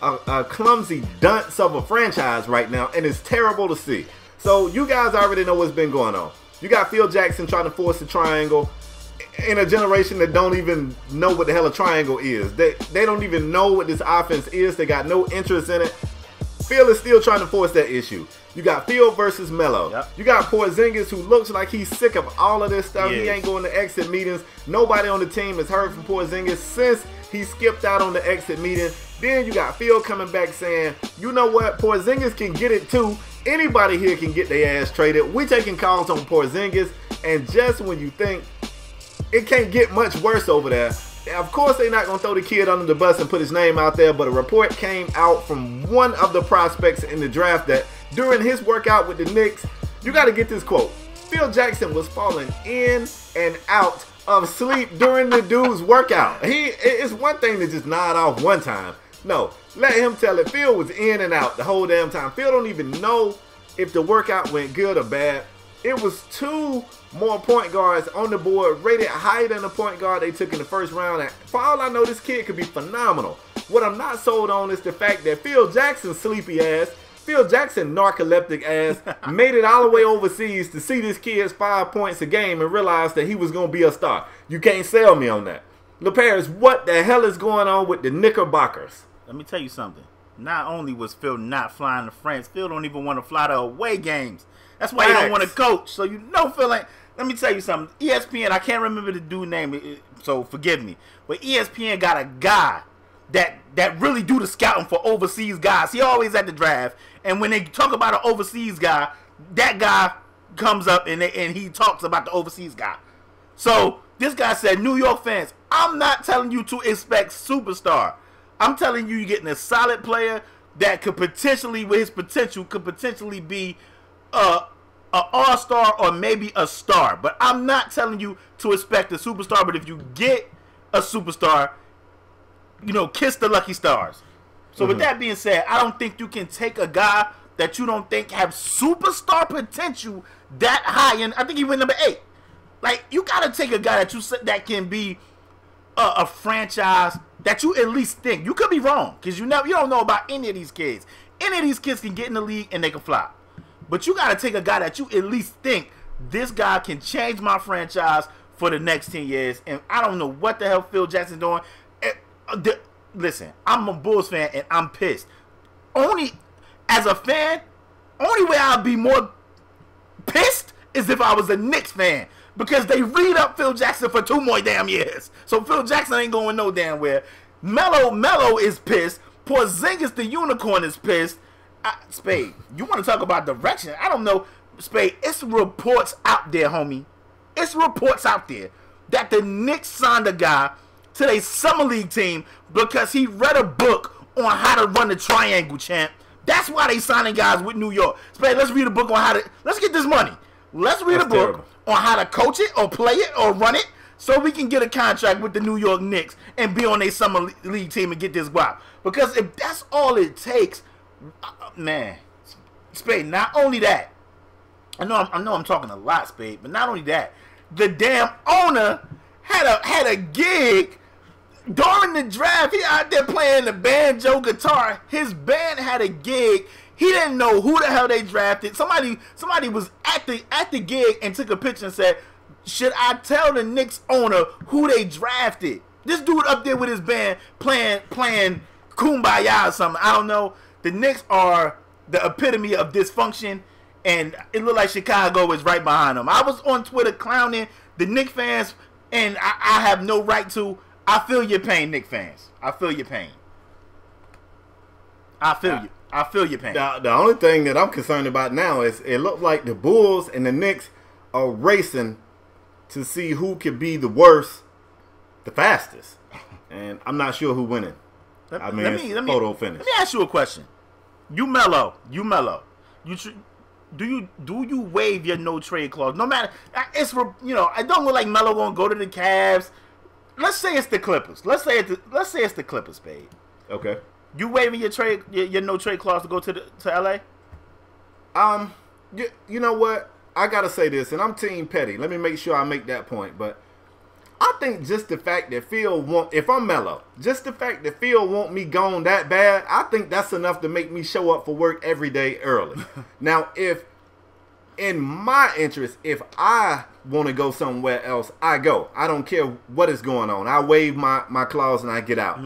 a clumsy dunce of a franchise right now, and it's terrible to see. So you guys already know what's been going on. You got Phil Jackson trying to force a triangle in a generation that don't even know what the hell a triangle is. They don't even know what this offense is. They got no interest in it. Phil is still trying to force that issue. You got Phil versus Melo. Yep. You got Porzingis, who looks like he's sick of all of this stuff. He ain't going to exit meetings. Nobody on the team has heard from Porzingis since he skipped out on the exit meeting. Then you got Phil coming back saying, you know what, Porzingis can get it too. Anybody here can get their ass traded. We taking calls on Porzingis, and just when you think it can't get much worse over there, of course they're not going to throw the kid under the bus and put his name out there, but a report came out from one of the prospects in the draft that during his workout with the Knicks, you got to get this quote, Phil Jackson was falling in and out of sleep during the dude's workout. It's one thing to just nod off one time. No, let him tell it. Phil was in and out the whole damn time. Phil don't even know if the workout went good or bad. It was 2 more point guards on the board, rated higher than the point guard they took in the first round. And for all I know, this kid could be phenomenal. What I'm not sold on is the fact that Phil Jackson's sleepy ass, Phil Jackson narcoleptic ass, made it all the way overseas to see this kid's 5 points a game and realize that he was going to be a star. You can't sell me on that. LeParis, what the hell is going on with the Knickerbockers? Let me tell you something. Not only was Phil not flying to France, Phil don't even want to fly to away games. That's why he don't want to coach. So you know Phil ain't. Let me tell you something. ESPN, I can't remember the dude's name, so forgive me. But ESPN got a guy that really do the scouting for overseas guys. He always at the draft. And when they talk about an overseas guy, that guy comes up and he talks about the overseas guy. So this guy said, New York fans, I'm not telling you to expect superstar. I'm telling you, you're getting a solid player that could potentially, with his potential, could potentially be an all-star or maybe a star. But I'm not telling you to expect a superstar. But if you get a superstar, you know, kiss the lucky stars. So with that being said, I don't think you can take a guy that you don't think have superstar potential that high. And I think he went number 8. Like, you got to take a guy that can be a franchise that you at least think. You could be wrong because you don't know about any of these kids. Any of these kids can get in the league and they can flop. But you got to take a guy that you at least think this guy can change my franchise for the next 10 years. And I don't know what the hell Phil Jackson's doing. Listen, I'm a Bulls fan and I'm pissed. As a fan, only way I'd be more pissed is if I was a Knicks fan. Because they read up Phil Jackson for 2 more damn years. So Phil Jackson ain't going no damn where. Melo is pissed. Porzingis the unicorn is pissed. Spade, you want to talk about direction? I don't know. Spade, it's reports out there, homie. It's reports out there that the Knicks signed a guy to their summer league team because he read a book on how to run the triangle, champ. That's why they signing guys with New York. Spade, let's read a book on how to. Let's get this money. Let's read a book on how to coach it or play it or run it, so we can get a contract with the New York Knicks and be on their summer league team and get this guap. Because if that's all it takes, man, Spade. Not only that, I know I'm talking a lot, Spade, but not only that, the damn owner had a gig during the draft. He out there playing the banjo guitar. His band had a gig. He didn't know who the hell they drafted. Somebody was at the gig and took a picture and said, "Should I tell the Knicks owner who they drafted?" This dude up there with his band playing Kumbaya or something. I don't know. The Knicks are the epitome of dysfunction, and it looked like Chicago is right behind them. I was on Twitter clowning the Knicks fans, and I have no right to. I feel your pain, Knicks fans. I feel your pain. I feel your pain. The only thing that I'm concerned about now is it looks like the Bulls and the Knicks are racing to see who could be the worst, the fastest. And I'm not sure who winning. Let me finish. Let me ask you a question. You mellow. Do you waive your no trade clause? No matter, it's for, I don't look like Melo gonna go to the Cavs. Let's say it's the Clippers. Let's say it's the Clippers, Spade. Okay. You waiving your no trade clause to go to LA? You know what? I gotta say this, and I'm Team Petty. Let me make sure I make that point. But I think just the fact that if I'm Melo, just the fact that Phil want me gone that bad, I think that's enough to make me show up for work every day early. Now, if in my interest, if I want to go somewhere else, I go. I don't care what is going on. I waive my clause and I get out.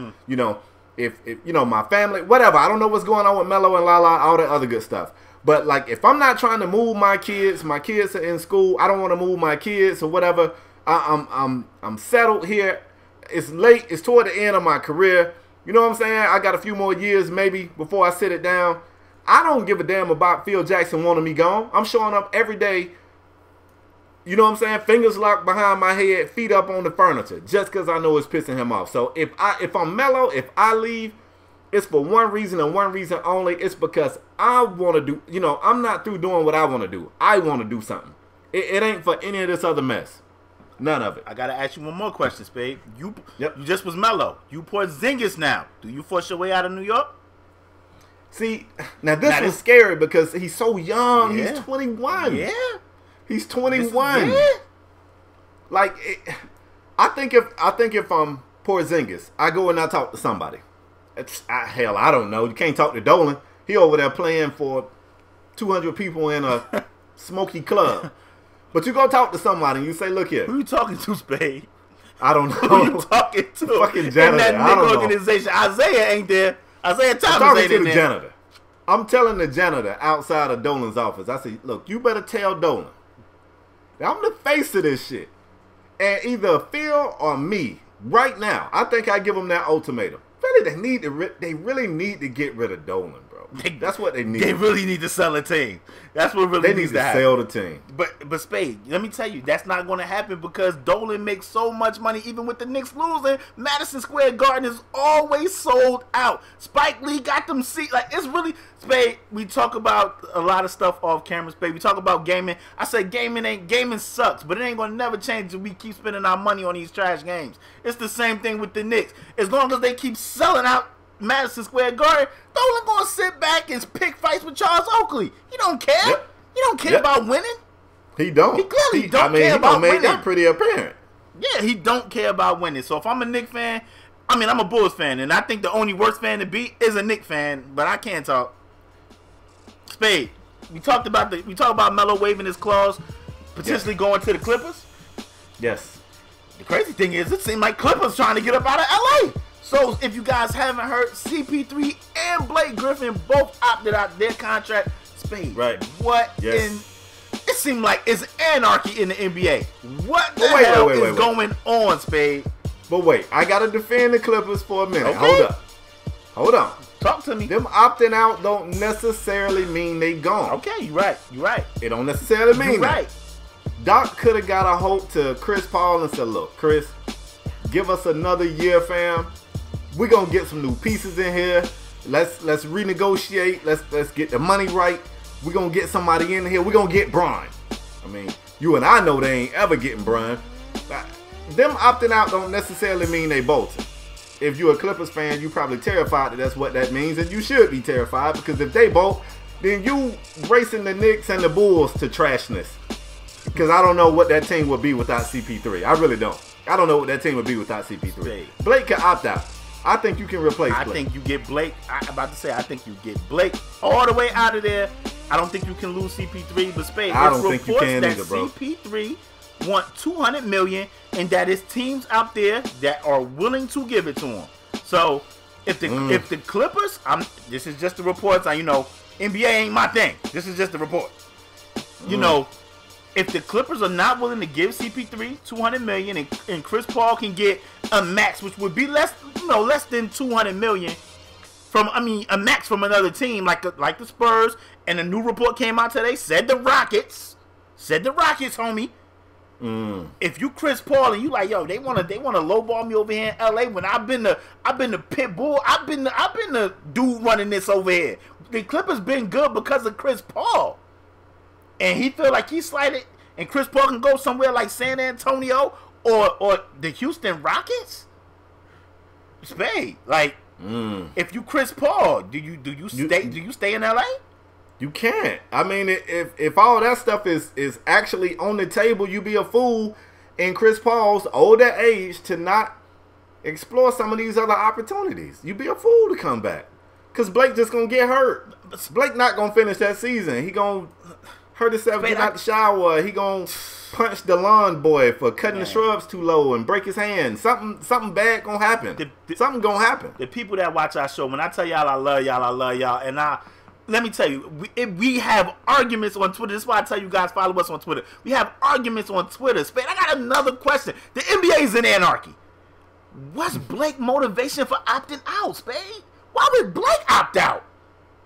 If my family, whatever. I don't know what's going on with Melo and Lala, all that other good stuff. But like, if I'm not trying to move my kids are in school. I don't want to move my kids or whatever. I'm settled here. It's late. It's toward the end of my career. You know what I'm saying? I got a few more years maybe before I sit it down. I don't give a damn about Phil Jackson wanting me gone. I'm showing up every day. You know what I'm saying? Fingers locked behind my head, feet up on the furniture, just because I know it's pissing him off. So if I'm Melo, if I leave, it's for one reason and one reason only. It's because I want to do, I'm not through doing what I want to do. I want to do something. It ain't for any of this other mess. None of it. I got to ask you one more question, Spade. You just was Melo. You Porzingis now. Do you force your way out of New York? See, now this is scary because he's so young. Yeah. He's 21. Yeah. He's 21. Like, I think if I'm Porzingis, I go and I talk to somebody. Hell, I don't know. You can't talk to Dolan. He over there playing for 200 people in a smoky club. But you go talk to somebody and you say, look here. Who you talking to, Spade? I don't know. Who you talking to? Fucking janitor. In that Knicks organization. Isaiah ain't there. Isaiah Thomas I'm talking ain't to in the there. janitor. I'm telling the janitor outside of Dolan's office. I say, look, you better tell Dolan. I'm the face of this shit. And either Phil or me, right now, I think I give them that ultimatum. Really, they really need to get rid of Dolan, bro. That's what they need. They really need to sell a team. That's what really needs to happen. They need to sell the team. But Spade, let me tell you, that's not going to happen because Dolan makes so much money. Even with the Knicks losing, Madison Square Garden is always sold out. Spike Lee got them seats. Like, it's really, Spade, we talk about a lot of stuff off camera, Spade. We talk about gaming. I said gaming sucks, but it ain't going to never change if we keep spending our money on these trash games. It's the same thing with the Knicks. As long as they keep selling out Madison Square Garden, Dolan gonna sit back and pick fights with Charles Oakley. He don't care. Yep. He don't care about winning. He don't. He clearly don't care about winning. That pretty apparent. Yeah, he don't care about winning. So if I'm a Knicks fan, I'm a Bulls fan, and I think the only worst fan to beat is a Knicks fan. But I can't talk. Spade, we talked about Melo waiving his clause, potentially going to the Clippers. Yes. The crazy thing is, it seemed like Clippers trying to get up out of LA. So, if you guys haven't heard, CP3 and Blake Griffin both opted out their contract. Spade. Right. What in... It seemed like it's anarchy in the NBA. What the hell is going on, Spade? But wait, I got to defend the Clippers for a minute. Okay. Hold on. Talk to me. Them opting out don't necessarily mean they gone. Okay, you're right. It don't necessarily mean that. Right. Doc could have got a hold to Chris Paul and said, look, Chris, give us another year, fam. we're gonna get some new pieces in here. Let's renegotiate. Let's get the money right. We're gonna get somebody in here. We're gonna get Bron. I mean, you and I know they ain't ever getting Bron. Them opting out don't necessarily mean they bolting. If you're a Clippers fan, you probably terrified that that's what that means, and you should be terrified, because if they bolt, then you racing the Knicks and the Bulls to trashness. Because I don't know what that team would be without CP3. I really don't. I don't know what that team would be without CP3. Blake can opt out. I think you can replace Blake. I think you get Blake. I'm about to say, I think you get Blake all the way out of there. I don't think you can lose CP3, but Spade, I don't think you can either, bro. CP3 want $200 million, and that is teams out there that are willing to give it to him. So if the Clippers, this is just the reports. You know, NBA ain't my thing. This is just the report. You know, if the Clippers are not willing to give CP3 $200 million, and Chris Paul can get a max, which would be less than $200 million from, a max from another team like the Spurs, and a new report came out today, said the Rockets, homie. If you Chris Paul and you like, yo, they wanna lowball me over here in LA when I've been the pit bull, I've been the dude running this over here. The Clippers been good because of Chris Paul. And he feel like he's slighted, and Chris Paul can go somewhere like San Antonio or the Houston Rockets. Spade, like, if you Chris Paul, do you stay in LA? You can't. I mean, if all that stuff is actually on the table, you be a fool in Chris Paul's older age to not explore some of these other opportunities. You be a fool to come back, because Blake just gonna get hurt. Blake not gonna finish that season. He gonna hurt himself getting out the shower. He gonna punch the lawn boy for cutting the shrubs too low and break his hand. Something bad gonna happen. Something gonna happen. The people that watch our show, when I tell y'all I love y'all, and let me tell you, we have arguments on Twitter. This is why I tell you guys, follow us on Twitter. We have arguments on Twitter. Spade, I got another question. The NBA is in anarchy. What's Blake's motivation for opting out, Spade? Why would Blake opt out?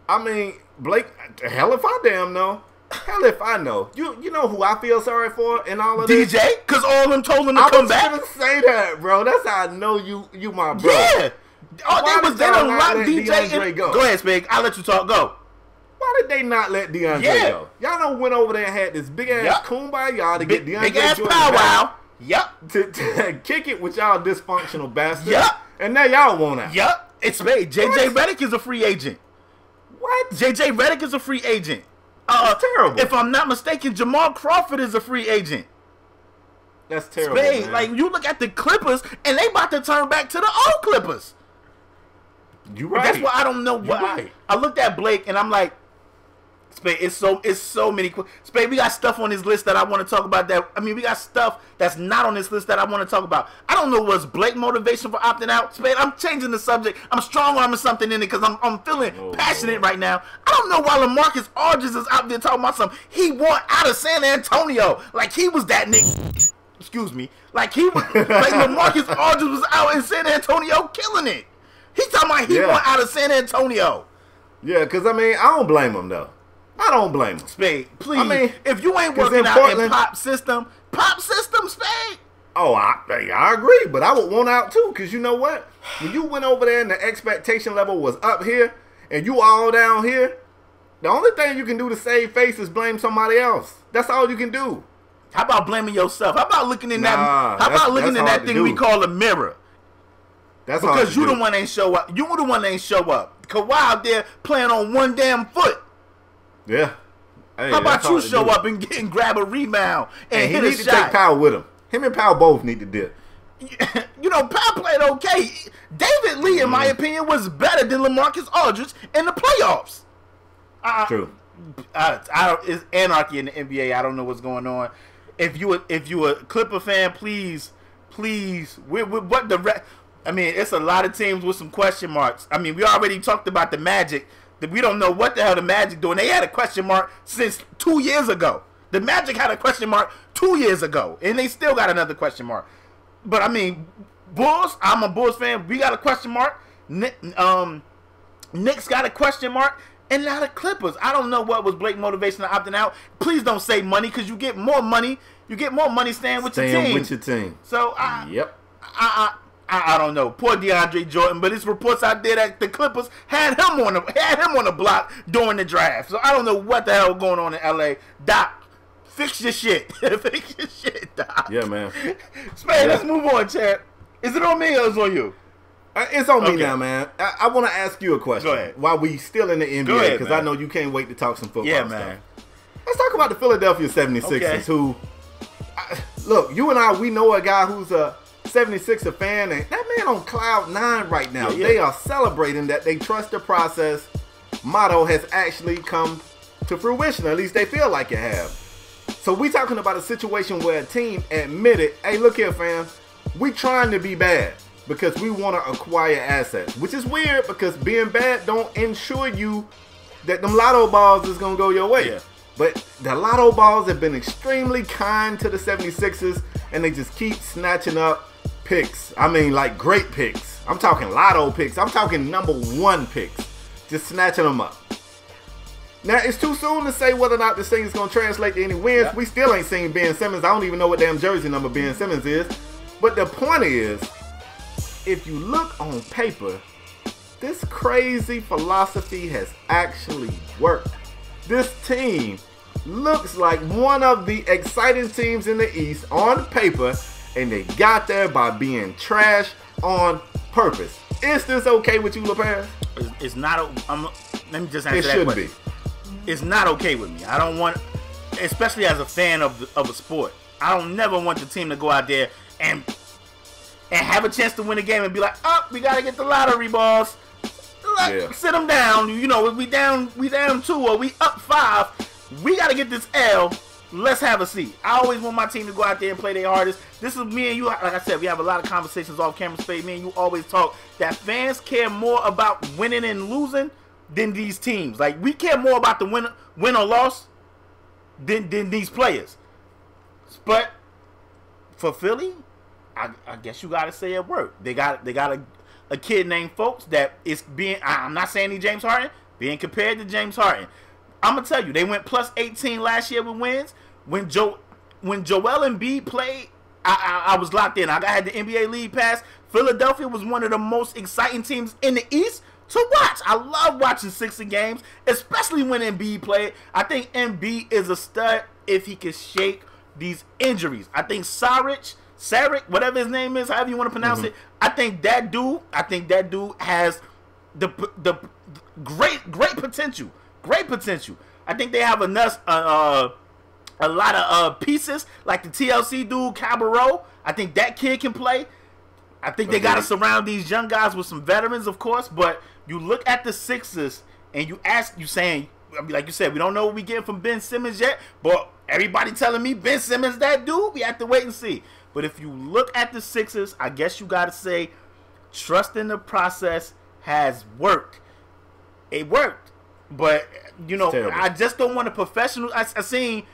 I mean, Blake, hell if I damn know. Hell if I know. You know who I feel sorry for in all of this? DJ, because all of them told him to come back. I was gonna say that, bro. That's how I know you my bro. Yeah. They done lock DJ in. Go ahead, Spade. I'll let you talk. Go. Why did they not let DeAndre go? Y'all done went over there and had this big ass kumbaya to get DeAndre big ass Jordan powwow. To kick it with y'all dysfunctional bastards. Yep. And now y'all want out. Yep. It's Spade. JJ Redick is a free agent. What? JJ Redick is a free agent. That's terrible. If I'm not mistaken, Jamal Crawford is a free agent. That's terrible. Spade, man. like, you look at the Clippers, and they about to turn back to the old Clippers. You right. That's why I don't know what. Right. I looked at Blake, and I'm like, Spade, it's so many. Spade, we got stuff on this list that I want to talk about. We got stuff that's not on this list that I want to talk about. I don't know what's Blake's motivation for opting out. Spade, I'm changing the subject. I'm strong-arming something in it because I'm feeling passionate right now. I don't know why LaMarcus Aldridge is out there talking about something. He want out of San Antonio. Like he was that nigga. Excuse me. Like he was, like LaMarcus Aldridge was out in San Antonio killing it. He talking about he want out of San Antonio. Yeah, because, I don't blame him, though. I don't blame him. Spade, please. If you ain't working out in pop system, Spade. Oh, I agree, but I would want out too, because you know what? When you went over there and the expectation level was up here, and you all down here, the only thing you can do to save face is blame somebody else. That's all you can do. How about blaming yourself? How about looking in that thing we call a mirror? That's because you the one ain't show up. You the one ain't show up. Kawhi out there playing on one damn foot. Yeah. Hey, how about you show up and grab a rebound and hit a shot? He needs to take Powell with him. Him and Powell both need to dip. You know, Powell played okay. David Lee, in my opinion, was better than LaMarcus Aldridge in the playoffs. True. It's anarchy in the NBA. I don't know what's going on. If you a Clipper fan, please, it's a lot of teams with some question marks. We already talked about the Magic. We don't know what the hell the Magic doing. They had a question mark since 2 years ago. The Magic had a question mark 2 years ago, and they still got another question mark. But Bulls. I'm a Bulls fan. We got a question mark. Knicks got a question mark, and now the Clippers. I don't know what was Blake's motivation to opting out. Please don't say money, because you get more money. You get more money staying with your team. So I I don't know. Poor DeAndre Jordan, but it's reports out there that the Clippers had him on the block during the draft. So I don't know what the hell going on in LA. Doc, fix your shit. Fix your shit, Doc. Yeah, man. Spade, let's move on, Chad. Is it on me or is it on you? It's on me now, man. I want to ask you a question. Go ahead. While we still in the NBA, because I know you can't wait to talk some football Yeah, stuff. man. Let's talk about the Philadelphia 76ers, who, look, you and I, we know a guy who's a 76er fan, and that man on cloud 9 right now. Yeah. They are celebrating that they trust the process motto has actually come to fruition. At least they feel like it has. So we talking about a situation where a team admitted, hey, look here, fam, we trying to be bad because we want to acquire assets, which is weird because being bad don't ensure you that them lotto balls is going to go your way. Yeah. But the lotto balls have been extremely kind to the 76ers, and they just keep snatching up picks. I mean, like great picks. I'm talking lotto picks. I'm talking #1 picks. Just snatching them up. Now, it's too soon to say whether or not this thing is going to translate to any wins. Yeah. We still ain't seen Ben Simmons. I don't even know what damn jersey number Ben Simmons is. But the point is, if you look on paper, this crazy philosophy has actually worked. This team looks like one of the exciting teams in the East on paper, and they got there by being trash on purpose. Is this okay with you, LePage? It's not. Let me just answer It that should question. be. It's not okay with me. I don't want, especially as a fan of a sport, I don't never want the team to go out there and have a chance to win a game and be like, oh, we got to get the lottery balls. Yeah. Sit them down. You know, if we down 2 or we up 5, we got to get this L. Let's have a seat. I always want my team to go out there and play their hardest. This is me and you. Like I said, we have a lot of conversations off camera space. Me and you always talk that fans care more about winning and losing than these teams. Like, we care more about the win or loss than these players. But for Philly, I guess you got to say it worked. They got a kid named Folks that is being, I'm not saying he's James Harden, being compared to James Harden. I'm going to tell you, they went plus 18 last year with wins. When Joel Embiid played, I was locked in. I had the NBA League Pass. Philadelphia was one of the most exciting teams in the East to watch. I love watching Sixer games, especially when Embiid played. I think Embiid is a stud if he can shake these injuries. I think Saric, whatever his name is, however you want to pronounce it, I think that dude has the great potential. Great potential. I think they have enough, a lot of pieces like the TLC dude, Cabarro. I think that kid can play. I think they got to surround these young guys with some veterans, of course. But you look at the Sixers and you saying, like you said, we don't know what we get from Ben Simmons yet. But everybody telling me Ben Simmons that dude. We have to wait and see. But if you look at the Sixers, I guess you got to say, trust in the process has worked. It worked. But, you know, I just don't want a professional. I seen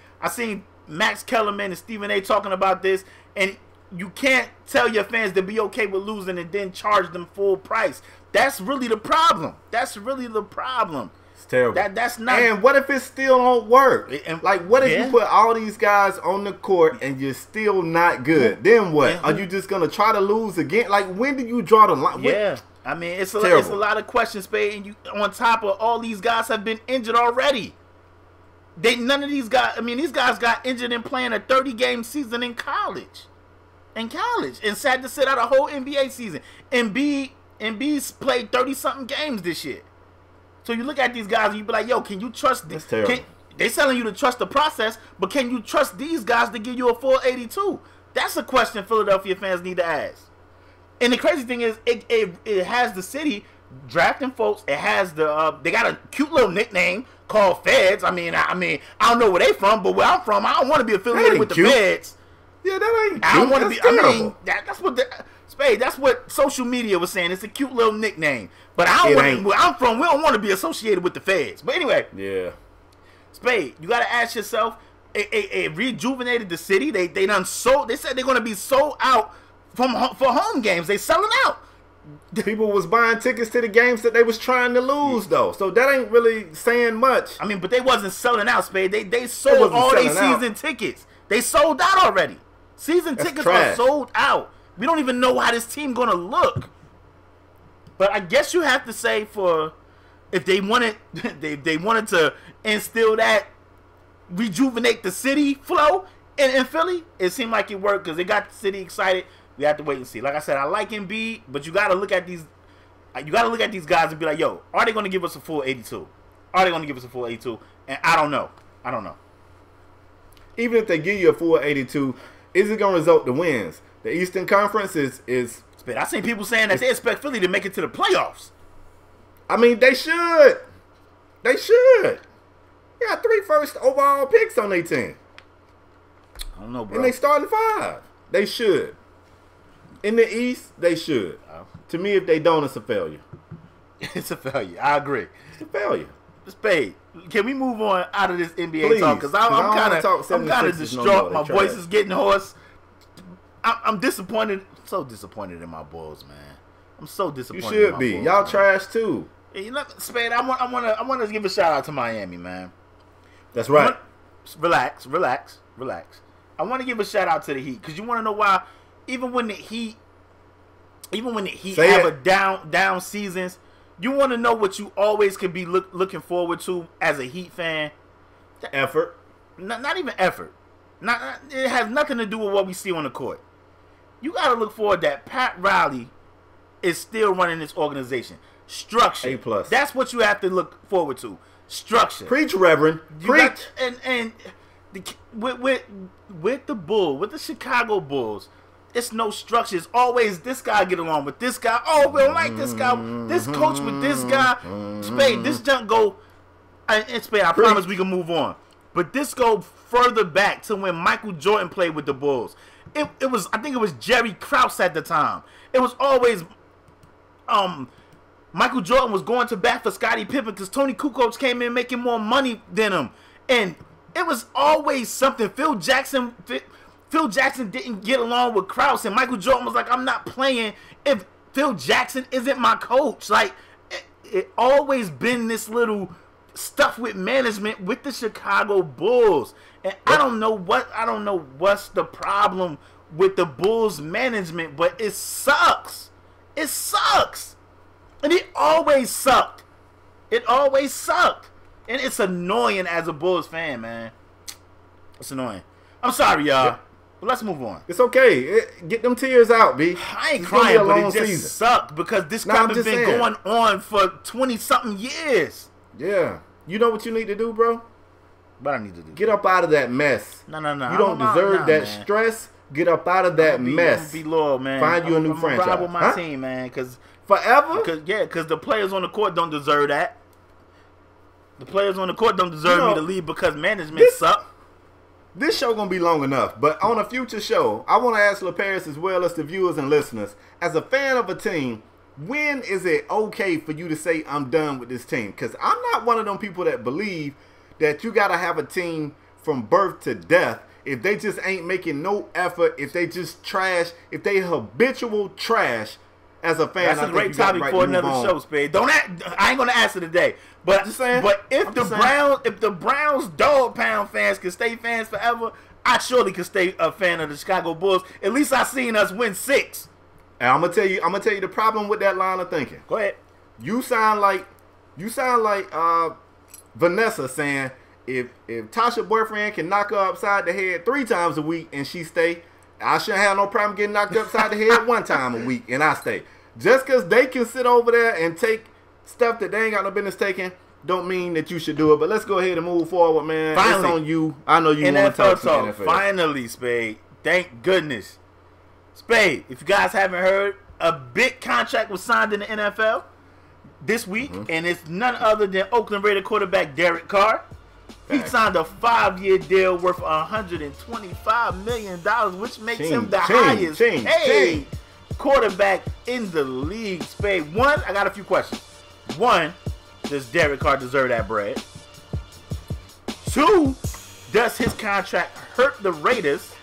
Max Kellerman and Stephen A. talking about this, and you can't tell your fans to be okay with losing and then charge them full price. That's really the problem. It's terrible. That's not. And what if it still don't work? Like, what if you put all these guys on the court and you're still not good? Then what? Yeah. Are you just going to try to lose again? Like, when do you draw the line? Yeah. I mean, it's a lot of questions, Spade, and you on top of all these guys have been injured already. None of these guys. I mean, these guys got injured in playing a 30-game season in college, and had to sit out a whole NBA season. Embiid's played 30-something games this year. So you look at these guys and you be like, yo, can you trust this? They telling you to trust the process, but can you trust these guys to give you a full 82? That's a question Philadelphia fans need to ask. And the crazy thing is, it has the city drafting folks. It has they got a cute little nickname called Feds. I mean, I don't know where they from, but where I'm from, I don't want to be affiliated with the Feds. Yeah, that ain't cute. I don't want to be. I mean, that's what Spade. That's what social media was saying. It's a cute little nickname, but I don't want. Where I'm from, we don't want to be associated with the Feds. But anyway, yeah, Spade, you got to ask yourself. It rejuvenated the city. They done sold. They said they're going to be sold out for home games. They selling out. People was buying tickets to the games that they was trying to lose, though. So that ain't really saying much. I mean, but they wasn't selling out, Spade. They sold all their season tickets. They sold out already. Season tickets are sold out. We don't even know how this team gonna look. But I guess you have to say if they wanted they wanted to instill that rejuvenate the city flow in Philly, it seemed like it worked because they got the city excited. We have to wait and see. Like I said, I like Embiid, but you got to look at these. You got to look at these guys and be like, yo, are they going to give us a full 82? Are they going to give us a full 82? And I don't know. Even if they give you a full 82, is it going to result in wins? The Eastern Conference is. I seen people saying that they expect Philly to make it to the playoffs. I mean, they should. They should. They got 3 first overall picks on their team. I don't know, bro. And they starting 5. They should. In the East, they should. To me, if they don't, it's a failure. It's a failure. I agree. It's a failure. Spade, can we move on out of this NBA Please, talk? Because I'm kind of distraught. My voice is getting hoarse. I'm disappointed. So disappointed in my Bulls, man. I'm so disappointed. You should be. Bulls, y'all man. Trash too. You know, Spade, I want to give a shout out to Miami, man. That's right. Relax. I want to give a shout out to the Heat because you want to know why? Even when the Heat have a down seasons, you want to know what you always could be looking forward to as a Heat fan. Effort. Not even effort. It has nothing to do with what we see on the court. You got to look forward that Pat Riley is still running this organization. Structure. A+. That's what you have to look forward to. Structure. Preach, Reverend. Preach. With the Chicago Bulls, it's no structure. It's always this guy get along with this guy. Oh, we don't like this guy. This coach with this guy. Spade, this junk go. Spade, I promise we can move on. But this go further back to when Michael Jordan played with the Bulls. It was, I think it was Jerry Krause at the time. It was always Michael Jordan was going to bat for Scottie Pippen because Tony Kukoc came in making more money than him. And it was always something. Phil Jackson didn't get along with Krause, and Michael Jordan was like, I'm not playing if Phil Jackson isn't my coach. Like, it always been this little stuff with management with the Chicago Bulls. And I don't know what's the problem with the Bulls management, but it sucks. It sucks. And it always sucked. And it's annoying as a Bulls fan, man. It's annoying. I'm sorry, y'all. Yeah. But let's move on. It's okay. Get them tears out, B. I ain't crying, but it just sucked because this crap has been going on for 20-something years. Yeah. You know what you need to do, bro? What I need to do? Get up out of that mess. No. You don't deserve that stress. Get up out of that mess. Be loyal, man. Find you a new franchise. I'm with my team, man. Because forever? Because the players on the court don't deserve that. The players on the court don't deserve me to leave because management sucks. This show gonna be long enough, but on a future show, I want to ask LaParis as well as the viewers and listeners, as a fan of a team, when is it okay for you to say I'm done with this team? Because I'm not one of them people that believe that you gotta have a team from birth to death. If they just ain't making no effort, if they just trash, if they habitual trash, as a fan, that's a great topic for another show, Spade. I ain't gonna answer today, but if the Browns dog pound fans can stay fans forever, I surely can stay a fan of the Chicago Bulls. At least I seen us win 6. And I'm gonna tell you the problem with that line of thinking. Go ahead. You sound like Vanessa saying if Tasha's boyfriend can knock her upside the head 3 times a week and she stay, I shouldn't have no problem getting knocked upside the head 1 time a week and I stay. Just because they can sit over there and take stuff that they ain't got no business taking, don't mean that you should do it. But let's go ahead and move forward, man. Finally, it's on you. I know you want to talk some NFL. Finally, Spade. Thank goodness. Spade, if you guys haven't heard, a big contract was signed in the NFL this week, and it's none other than Oakland Raider quarterback Derek Carr. He signed a 5-year deal worth $125 million, which makes him the highest paid quarterback in the league. Spade. 1, I got a few questions. 1, does Derek Carr deserve that bread? 2, does his contract hurt the Raiders,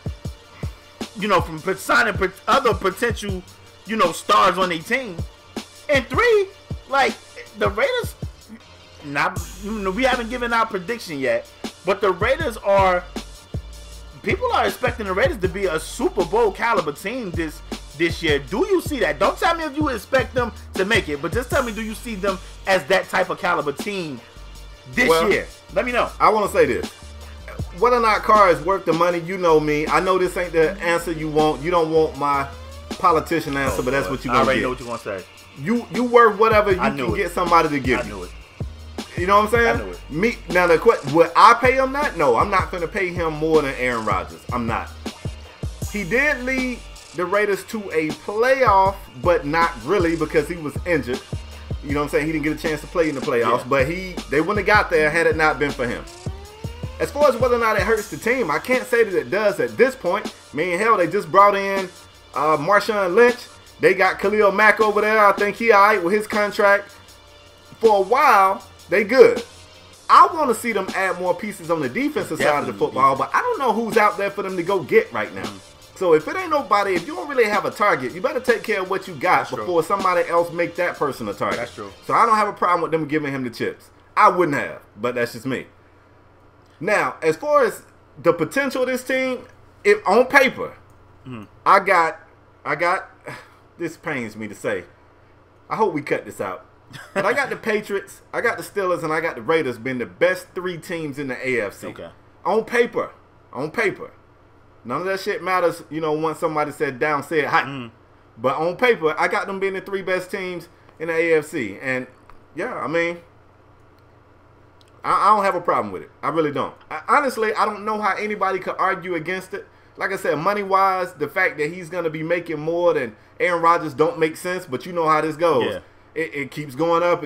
from signing other potential, stars on their team? And 3, like, the Raiders, we haven't given our prediction yet, but the Raiders people are expecting the Raiders to be a Super Bowl caliber team this this year. Do you see that? Don't tell me if you expect them to make it, but just tell me, do you see them as that type of caliber team this year? Let me know. I want to say this. Whether or not Carr is worth the money, you know me. I know this ain't the answer you want. You don't want my politician answer, but that's what you're going to get. I already know what you're going to say. You worth whatever you can get somebody to give you. I knew it. You know what I'm saying? I knew it. Me, now, would I pay him that? No, I'm not going to pay him more than Aaron Rodgers. I'm not. He did lead the Raiders to a playoff, but not really because he was injured. You know what I'm saying? He didn't get a chance to play in the playoffs, but they wouldn't have got there had it not been for him. As far as whether or not it hurts the team, I can't say that it does at this point. I mean, hell, they just brought in Marshawn Lynch. They got Khalil Mack over there. I think he all right with his contract. For a while, they good. I want to see them add more pieces on the defensive side of the football, but I don't know who's out there for them to go get right now. So if it ain't nobody, if you don't really have a target, you better take care of what you got before somebody else make that person a target. That's true. So I don't have a problem with them giving him the chips. I wouldn't have, but that's just me. Now, as far as the potential of this team, if on paper, I got, this pains me to say. I hope we cut this out. But I got the Patriots, I got the Steelers, and I got the Raiders being the best 3 teams in the AFC. Okay. On paper. None of that shit matters, you know, once somebody said down, said high. But on paper, I got them being the 3 best teams in the AFC. And, yeah, I mean, I don't have a problem with it. I really don't. Honestly, I don't know how anybody could argue against it. Like I said, money-wise, the fact that he's going to be making more than Aaron Rodgers don't make sense, but you know how this goes. Yeah. It keeps going up,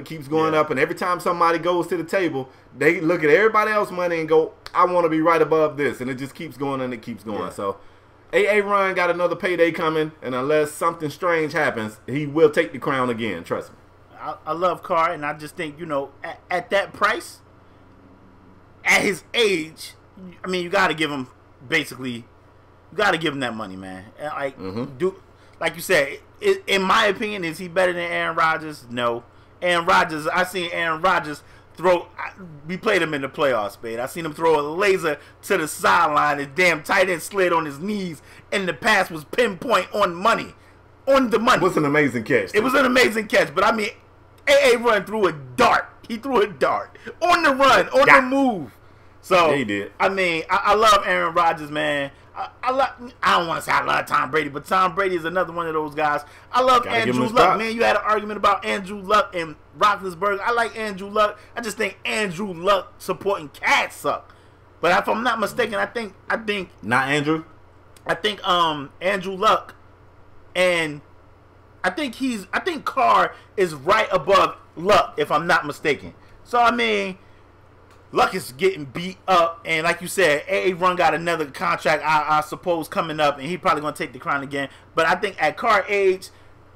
and every time somebody goes to the table, they look at everybody else's money and go, I want to be right above this, and it just keeps going and it keeps going. Yeah. So, A.A. Run got another payday coming, and unless something strange happens, he will take the crown again, trust me. I love Carr, and I just think, you know, at that price, at his age, I mean, you got to give him, basically, you got to give him that money, man. Like, like you said, in my opinion, is he better than Aaron Rodgers? No. Aaron Rodgers, I seen Aaron Rodgers we played him in the playoffs, Spade. I seen him throw a laser to the sideline. His damn tight end slid on his knees, and the pass was pinpoint on money. On the money. It was an amazing catch. It was an amazing catch, but I mean, A.A. Run threw a dart. He threw a dart. On the run, on the move. So, yeah, he did. I mean, I love Aaron Rodgers, man. I don't want to say I love Tom Brady, but Tom Brady is another one of those guys. I love Andrew Luck, man. You had an argument about Andrew Luck and Roethlisberger. I like Andrew Luck. I just think Andrew Luck supporting cats suck. But if I'm not mistaken, I think not Andrew. I think Andrew Luck, and I think Carr is right above Luck, if I'm not mistaken. So I mean, Luck is getting beat up, and like you said, A.A. Run got another contract, I suppose, coming up, and he probably gonna take the crown again. But I think at Carr age,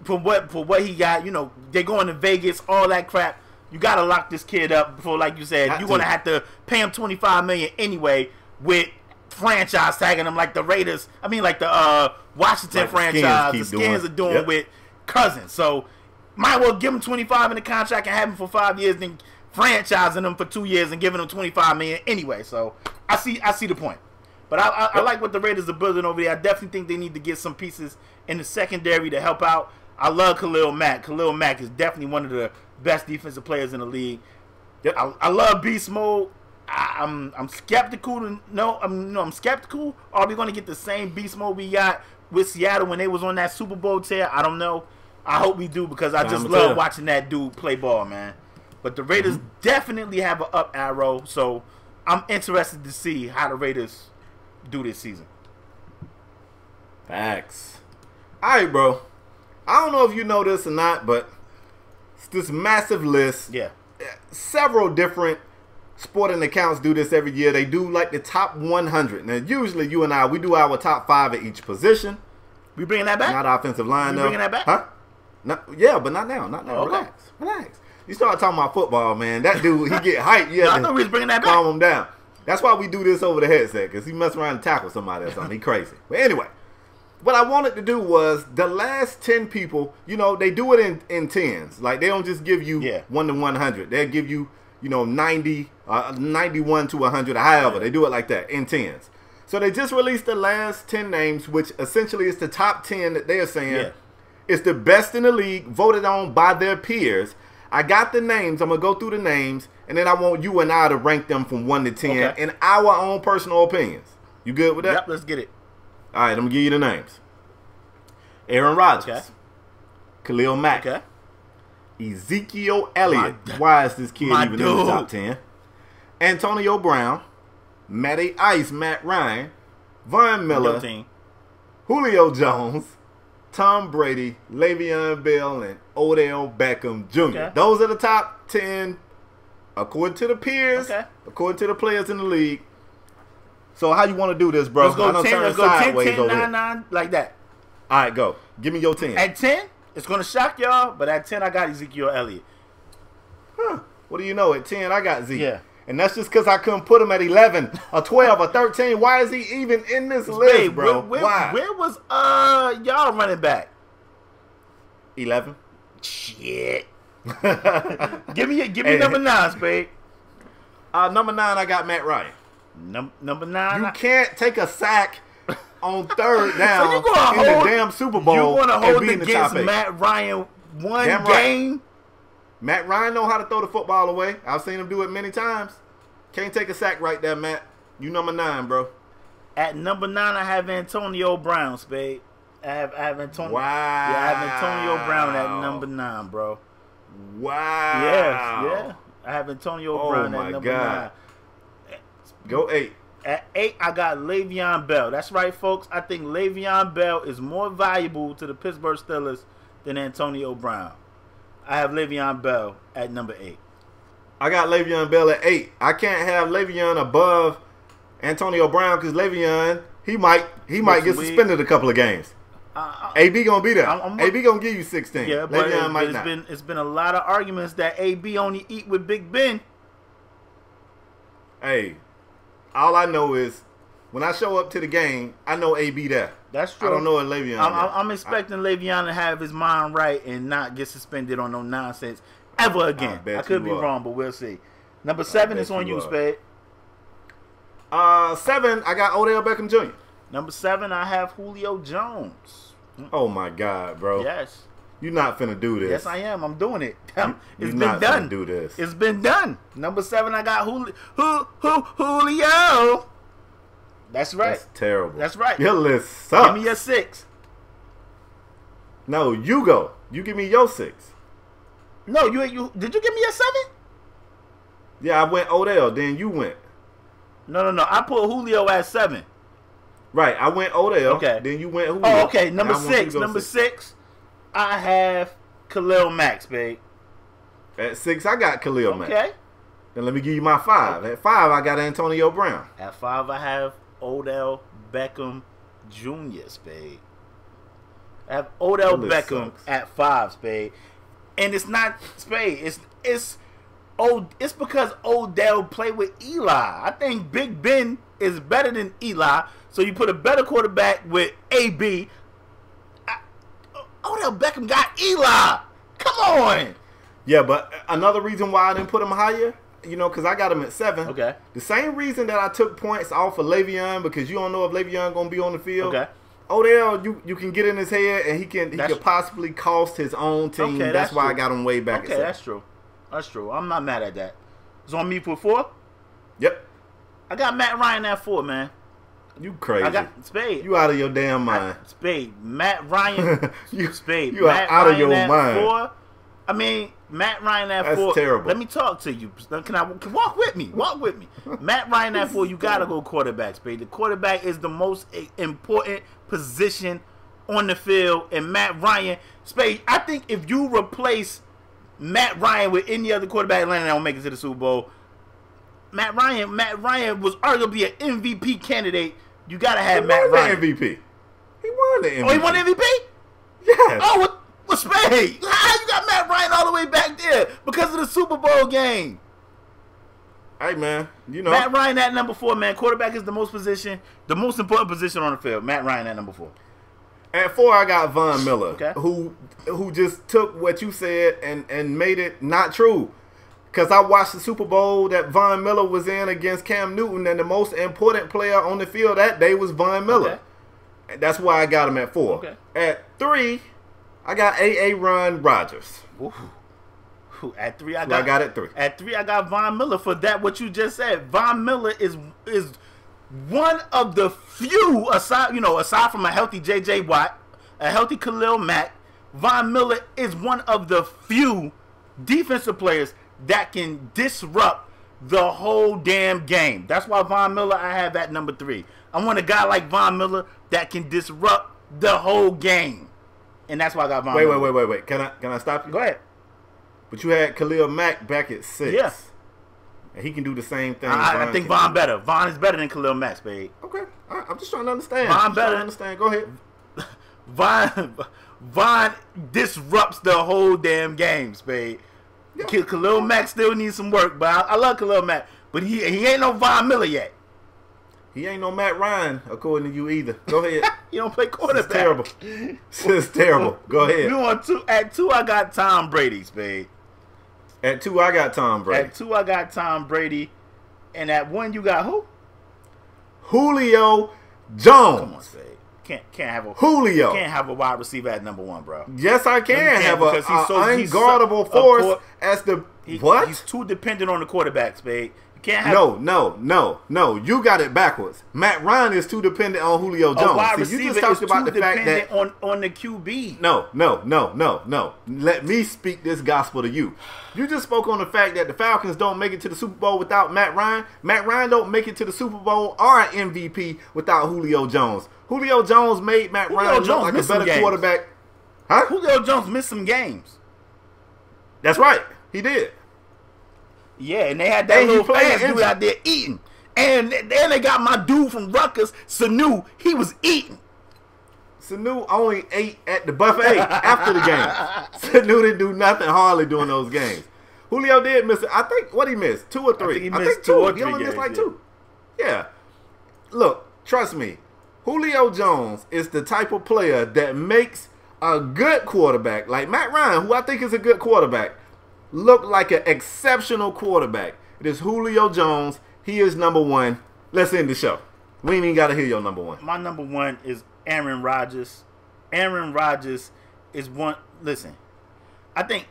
for what he got, you know, they're going to Vegas, all that crap. You gotta lock this kid up before, like you said, you're gonna have to pay him $25 million anyway, with franchise tagging him like the Raiders. I mean, like the Washington franchise, the Skins are doing with Cousins. So might well give him $25 in the contract and have him for 5 years, then franchising them for 2 years and giving them $25 million anyway. So I see the point. But I like what the Raiders are building over there. I definitely think they need to get some pieces in the secondary to help out. I love Khalil Mack. Khalil Mack is definitely one of the best defensive players in the league. Yep. I love beast mode. I'm skeptical. I'm skeptical. Are we going to get the same beast mode we got with Seattle when they was on that Super Bowl tear? I don't know. I hope we do, because I just love watching that dude play ball, man. But the Raiders definitely have an up arrow, so I'm interested to see how the Raiders do this season. Facts. All right, bro. I don't know if you know this or not, but it's this massive list. Yeah. Several different sporting accounts do this every year. They do like the top 100. Now, usually you and I, we do our top 5 at each position. We bringing that back? Not offensive line, though. We bringing that back? Huh? Yeah, but not now. Not now. Okay. Relax. You start talking about football, man. That dude, he get hyped. Yeah, I thought we was bringing that back. Calm him down. That's why we do this over the headset, because he mess around and tackle somebody or something. He crazy. But anyway, what I wanted to do was the last 10 people, you know, they do it in tens. Like, they don't just give you 1 to 100. They'll give you, you know, 90, 91 to 100, or however. They do it like that in tens. So they just released the last 10 names, which essentially is the top 10 that they are saying. Yeah. It's the best in the league, voted on by their peers. I got the names. I'm going to go through the names, and then I want you and I to rank them from 1 to 10 in our own personal opinions. You good with that? Yep, let's get it. All right, I'm going to give you the names. Aaron Rodgers. Khalil Mack. Ezekiel Elliott. Why is this kid even in the top 10? Antonio Brown. Matty Ice, Matt Ryan. Von Miller. Julio Jones. Tom Brady, Le'Veon Bell, and Odell Beckham Jr. Those are the top 10 according to the peers, according to the players in the league. So how you want to do this, bro? Let's go 10, let's go 10, 9, 9, like that. All right, go. Give me your 10. At 10, it's going to shock y'all, but at 10, I got Ezekiel Elliott. Huh. What do you know? At 10, I got Zeke. Yeah. And that's just because I couldn't put him at 11 or 12 or 13. Why is he even in this list, bro? Why? Where was y'all running back? 11. Shit. give me number 9, Spade. Number 9, I got Matt Ryan. Number 9. You can't take a sack on third down so in the damn Super Bowl. You want to hold against against Matt Ryan one damn game? Right. Matt Ryan know how to throw the football away. I've seen him do it many times. Can't take a sack right there, Matt. You number 9, bro. At number 9, I have Antonio Brown, Spade. I have Antonio. Wow. Yeah, I have Antonio Brown at number 9, bro. Wow. Yeah. I have Antonio Brown at number 9. Go 8. At 8, I got Le'Veon Bell. That's right, folks. I think Le'Veon Bell is more valuable to the Pittsburgh Steelers than Antonio Brown. I have Le'Veon Bell at number 8. I got Le'Veon Bell at 8. I can't have Le'Veon above Antonio Brown because Le'Veon, he might get suspended a couple of games. AB gonna be there. AB gonna give you 16. Yeah, but Le'Veon might not. It's been a lot of arguments that AB only eat with Big Ben. Hey, all I know is when I show up to the game, I know AB there. That's true. I don't know what Le'Veon. I'm expecting Le'Veon to have his mind right and not get suspended on no nonsense ever again. I could be wrong, but we'll see. Number 7 is on you, Spade. 7, I got Odell Beckham Jr. Number 7, I have Julio Jones. Oh my God, bro! Yes, you're not finna do this. Yes, I am. I'm doing it. It's been not done. Finna do this. It's been done. Number 7, I got Julio. That's right. That's terrible. That's right. Your list sucks. Give me your 6. No, you go. You give me your 6. No, you did you give me a 7? Yeah, I went Odell. Then you went. No. I put Julio at 7. Right, I went Odell. Okay. Then you went Julio. Oh, okay. Number 6. Number 6, I have Khalil Mack, babe. At 6, I got Khalil Mack. Okay. Then let me give you my 5. At 5, I got Antonio Brown. At 5, I have Odell Beckham Jr., Spade. I have Odell Beckham at 5, Spade. And it's not Spade. It's because Odell played with Eli. I think Big Ben is better than Eli. So you put a better quarterback with AB. Odell Beckham got Eli. Come on. Yeah, but another reason why I didn't put him higher, because I got him at 7. Okay. The same reason that I took points off of Le'Veon, because you don't know if Le'Veon going to be on the field. Okay. Odell, you can get in his head, and he could possibly cost his own team. Okay, that's why I got him way back at 7. That's true. That's true. I'm not mad at that. It's on me for 4? Yep. I got Matt Ryan at 4, man. You crazy. I got Spade. You out of your damn mind. Spade. Matt Ryan. Spade. You are out of your mind. 4. I mean, Matt Ryan at 4. That's terrible. Let me talk to you. Can walk with me? Walk with me. Matt Ryan at 4. You gotta go quarterback, Spade. The quarterback is the most important position on the field, and Matt Ryan, Spade. I think if you replace Matt Ryan with any other quarterback, Atlanta don't make it to the Super Bowl. Matt Ryan was arguably an MVP candidate. You gotta have Matt Ryan. MVP. He won the MVP. Oh, he won MVP? Yes. Oh, what Spade? How you got Matt Ryan all the way back there? Because of the Super Bowl game. Hey, man. Matt Ryan at number 4, man. Quarterback is the most important position on the field. Matt Ryan at number 4. At 4, I got Von Miller, okay, who just took what you said and made it not true. Because I watched the Super Bowl that Von Miller was in against Cam Newton, and the most important player on the field that day was Von Miller. Okay. That's why I got him at 4. Okay. At 3, I got Aaron Rodgers. Ooh. At 3, I got at 3. At 3, I got Von Miller for that. What you just said, Von Miller is one of the few, aside from a healthy J.J. Watt, a healthy Khalil Mack, Von Miller is one of the few defensive players that can disrupt the whole damn game. That's why Von Miller I have at number 3. I want a guy like Von Miller that can disrupt the whole game, and that's why I got Von Miller. Wait. Can I stop you? Go ahead. But you had Khalil Mack back at 6. Yeah. And he can do the same thing. I think Von better. Von is better than Khalil Mack, Spade. Okay. I'm just trying to understand. Von better. Understand. Go ahead. Von disrupts the whole damn game, Spade. Yeah. Khalil Mack still needs some work, but I love Khalil Mack. But he ain't no Von Miller yet. He ain't no Matt Ryan, according to you either. Go ahead. You don't play quarterback. This is terrible. This is terrible. Go ahead. You want at 2, I got Tom Brady, Spade. At 2, I got Tom Brady. At 2, I got Tom Brady. And at 1, you got who? Julio Jones. Come on, Spade. Can't have a Julio. Can't have a wide receiver at number 1, bro. Yes, I can have a unguardable force as the what? He's too dependent on the quarterback, Spade. Can't have No. You got it backwards. Matt Ryan is too dependent on Julio Jones. A wide receiver you just talked about the fact that on the QB. No. Let me speak this gospel to you. You just spoke on the fact that the Falcons don't make it to the Super Bowl without Matt Ryan. Matt Ryan don't make it to the Super Bowl or an MVP without Julio Jones. Julio Jones made Matt Ryan look like a better quarterback. Huh? Julio Jones missed some games. That's right. He did. Yeah, and they had that little fast dude out there eating. And then they got my dude from Rutgers, Sanu. He was eating. Sanu only ate at the buffet after the game. Sanu didn't do nothing hardly during those games. Julio did miss it. I think, what he missed? 2 or 3? I think he missed 2 or 3 He only missed like 2. Yeah. Yeah. Look, trust me. Julio Jones is the type of player that makes a good quarterback, like Matt Ryan, who I think is a good quarterback, look like an exceptional quarterback. It is Julio Jones. He is number 1. Let's end the show. We ain't even got to hear your number 1. My number 1 is Aaron Rodgers. Aaron Rodgers is one. Listen, I think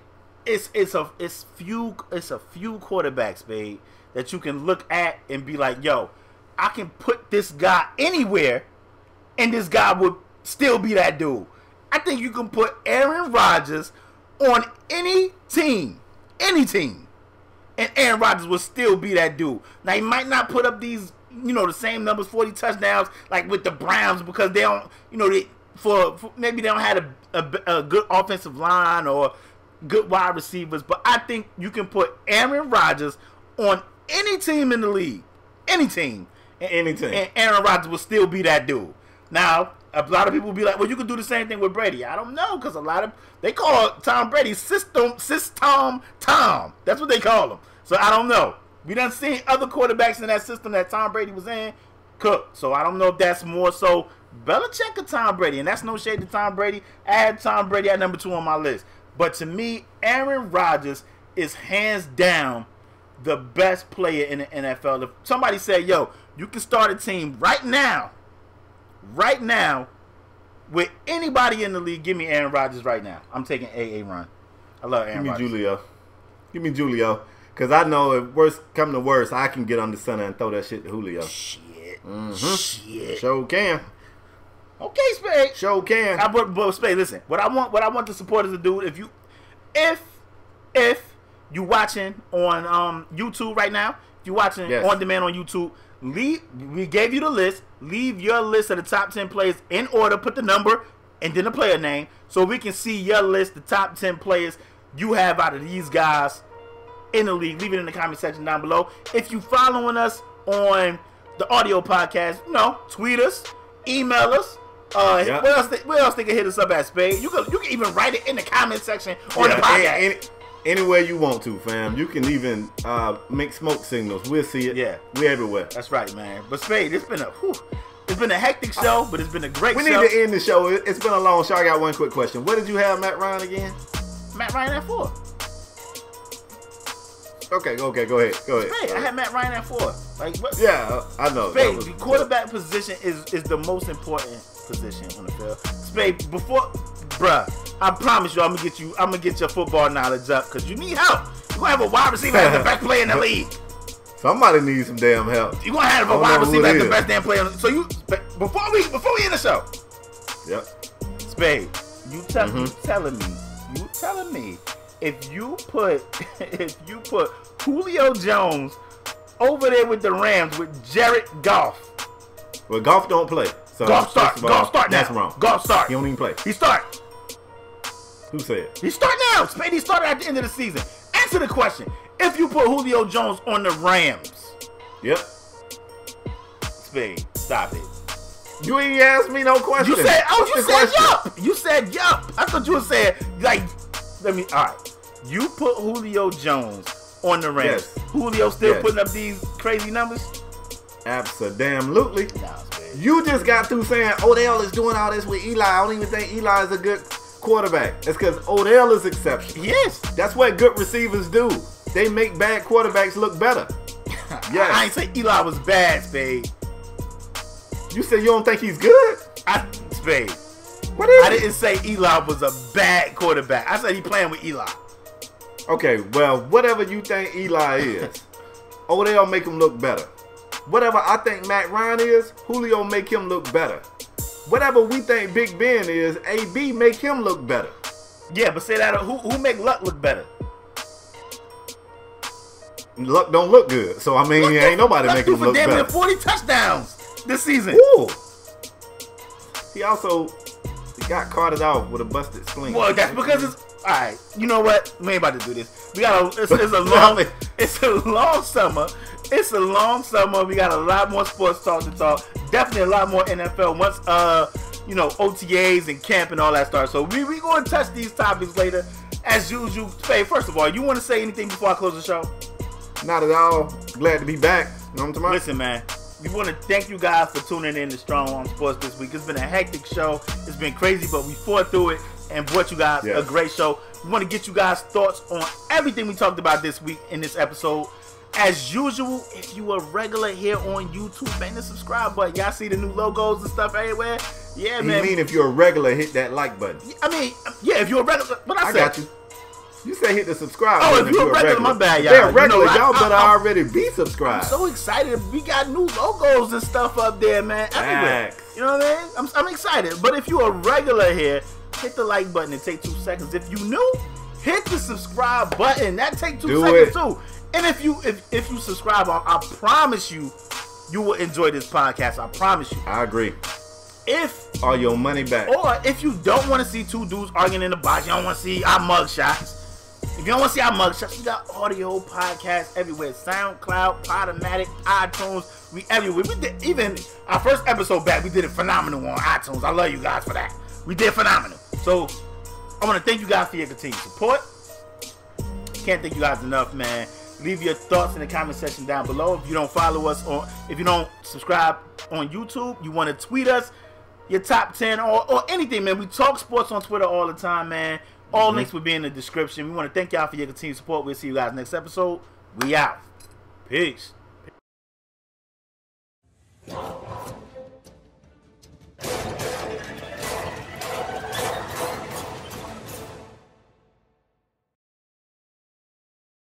it's a few quarterbacks, babe, that you can look at and be like, yo, I can put this guy anywhere, and this guy would still be that dude. I think you can put Aaron Rodgers on any team, and Aaron Rodgers will still be that dude. Now, he might not put up these, the same numbers, 40 touchdowns, like with the Browns, because they don't, maybe they don't have a good offensive line or good wide receivers, but I think you can put Aaron Rodgers on any team in the league, any team, and Aaron Rodgers will still be that dude. Now, a lot of people will be like, well, you can do the same thing with Brady. I don't know, because they call Tom Brady System Tom. That's what they call him. So I don't know. We done seen other quarterbacks in that system that Tom Brady was in cook. So I don't know if that's more so Belichick or Tom Brady. And that's no shade to Tom Brady. I had Tom Brady at number 2 on my list. But to me, Aaron Rodgers is hands down the best player in the NFL. If somebody said, yo, you can start a team right now, with anybody in the league, give me Aaron Rodgers right now. I'm taking A run. I love Aaron Rodgers. Give me Julio. Because I know if worst come to worst, I can get under center and throw that shit to Julio. Shit. Sure can. Okay, Spade. Sure can. But Spade, listen. What I want the supporters to do, if you watching on YouTube right now, if you watching on demand on YouTube, we gave you the list. Leave your list of the top 10 players in order. Put the number and then the player name, so we can see your list, the top 10 players you have out of these guys in the league. Leave it in the comment section down below. If you following us on the audio podcast, tweet us, email us. Where else they can hit us up at, Spade? You can even write it in the comment section on the podcast. Anywhere you want to, fam. You can even make smoke signals. We'll see it. Yeah, we're everywhere. That's right, man. But Spade, it's been a hectic show, but it's been a great show. We need to end the show. It's been a long show. I got one quick question. What did you have Matt Ryan again? Matt Ryan at 4. Okay, go ahead. Spade, I had Matt Ryan at 4. Like, what? Yeah, I know. Spade, the quarterback position is the most important position on the field. Spade, bruh, I promise you, I'm gonna get your football knowledge up because you need help. You're gonna have a wide receiver as the best player in the league. Somebody needs some damn help. You're gonna have a wide receiver as the best damn player. So before we end the show. Yep. Spade, you telling me if you put Julio Jones over there with the Rams with Jared Goff. Well, Goff don't play. So Goff start now. That's wrong. Goff start. He don't even play. He start. Who said? He start now. Spade, he started at the end of the season. Answer the question. If you put Julio Jones on the Rams. Yep. Spade, stop it. You ain't asked me no question. You said, yup. You said yup. I thought you were saying, like, alright. You put Julio Jones on the Rams. Yes. Julio still putting up these crazy numbers? Absolutely. Nah, Spade. You just got through saying Odell is doing all this with Eli. I don't even think Eli is a good quarterback. It's because Odell is exceptional. Yes. That's what good receivers do. They make bad quarterbacks look better. Yes. I ain't say Eli was bad, Spade. You said you don't think he's good? Spade. What is I it? didn't say Eli was a bad quarterback. I said he playing with Eli. Okay, well, whatever you think Eli is, Odell make him look better. Whatever I think Matt Ryan is, Julio make him look better. Whatever we think Big Ben is, AB make him look better. Yeah, but say that who make Luck look better? Luck don't look good, so I mean, ain't nobody making him look damn near better. 40 touchdowns this season. Ooh. He also got carted off with a busted spleen. Well, that's because it's alright. You know what? We ain't about to do this. We got it's a long summer. It's a long summer. We got a lot more sports talk to talk. Definitely a lot more NFL once OTAs and camp and all that starts. So we going to touch these topics later. As usual, Faye, first of all, you want to say anything before I close the show? Not at all. Glad to be back. You know what I'm talking about? Listen, man. We want to thank you guys for tuning in to Strong Arm Sports this week. It's been a hectic show. It's been crazy, but we fought through it and brought you guys a great show. We want to get you guys' thoughts on everything we talked about this week in this episode. As usual, if you are regular here on YouTube, bang the subscribe button. Y'all see the new logos and stuff everywhere? Yeah, man. You mean if you're a regular, hit that like button? I mean, yeah, if you're a regular. What I said? Got you. You said hit the subscribe button. Oh, if you're a regular, my bad, y'all. They're regular. Y'all better already be subscribed. I'm so excited. We got new logos and stuff up there, man. Everywhere. You know what I mean? I'm excited. But if you're a regular here, hit the like button. It takes 2 seconds. If you new, hit the subscribe button. That takes 2 seconds too. And if you subscribe, I promise you will enjoy this podcast. I promise you. I agree. If all your money back. Or if you don't want to see two dudes arguing in the box, you don't want to see our mug shots. If you don't want to see our mug shots, we got audio podcasts everywhere. SoundCloud, UPodOmatic, iTunes. We everywhere. We did even our first episode back. We did it phenomenal on iTunes. I love you guys for that. We did phenomenal. So I want to thank you guys for your continued support. Can't thank you guys enough, man. Leave your thoughts in the comment section down below. If you don't follow us if you don't subscribe on YouTube, you want to tweet us your top 10 or anything, man. We talk sports on Twitter all the time, man. All links will be in the description. We want to thank y'all for your continued support. We'll see you guys next episode. We out. Peace.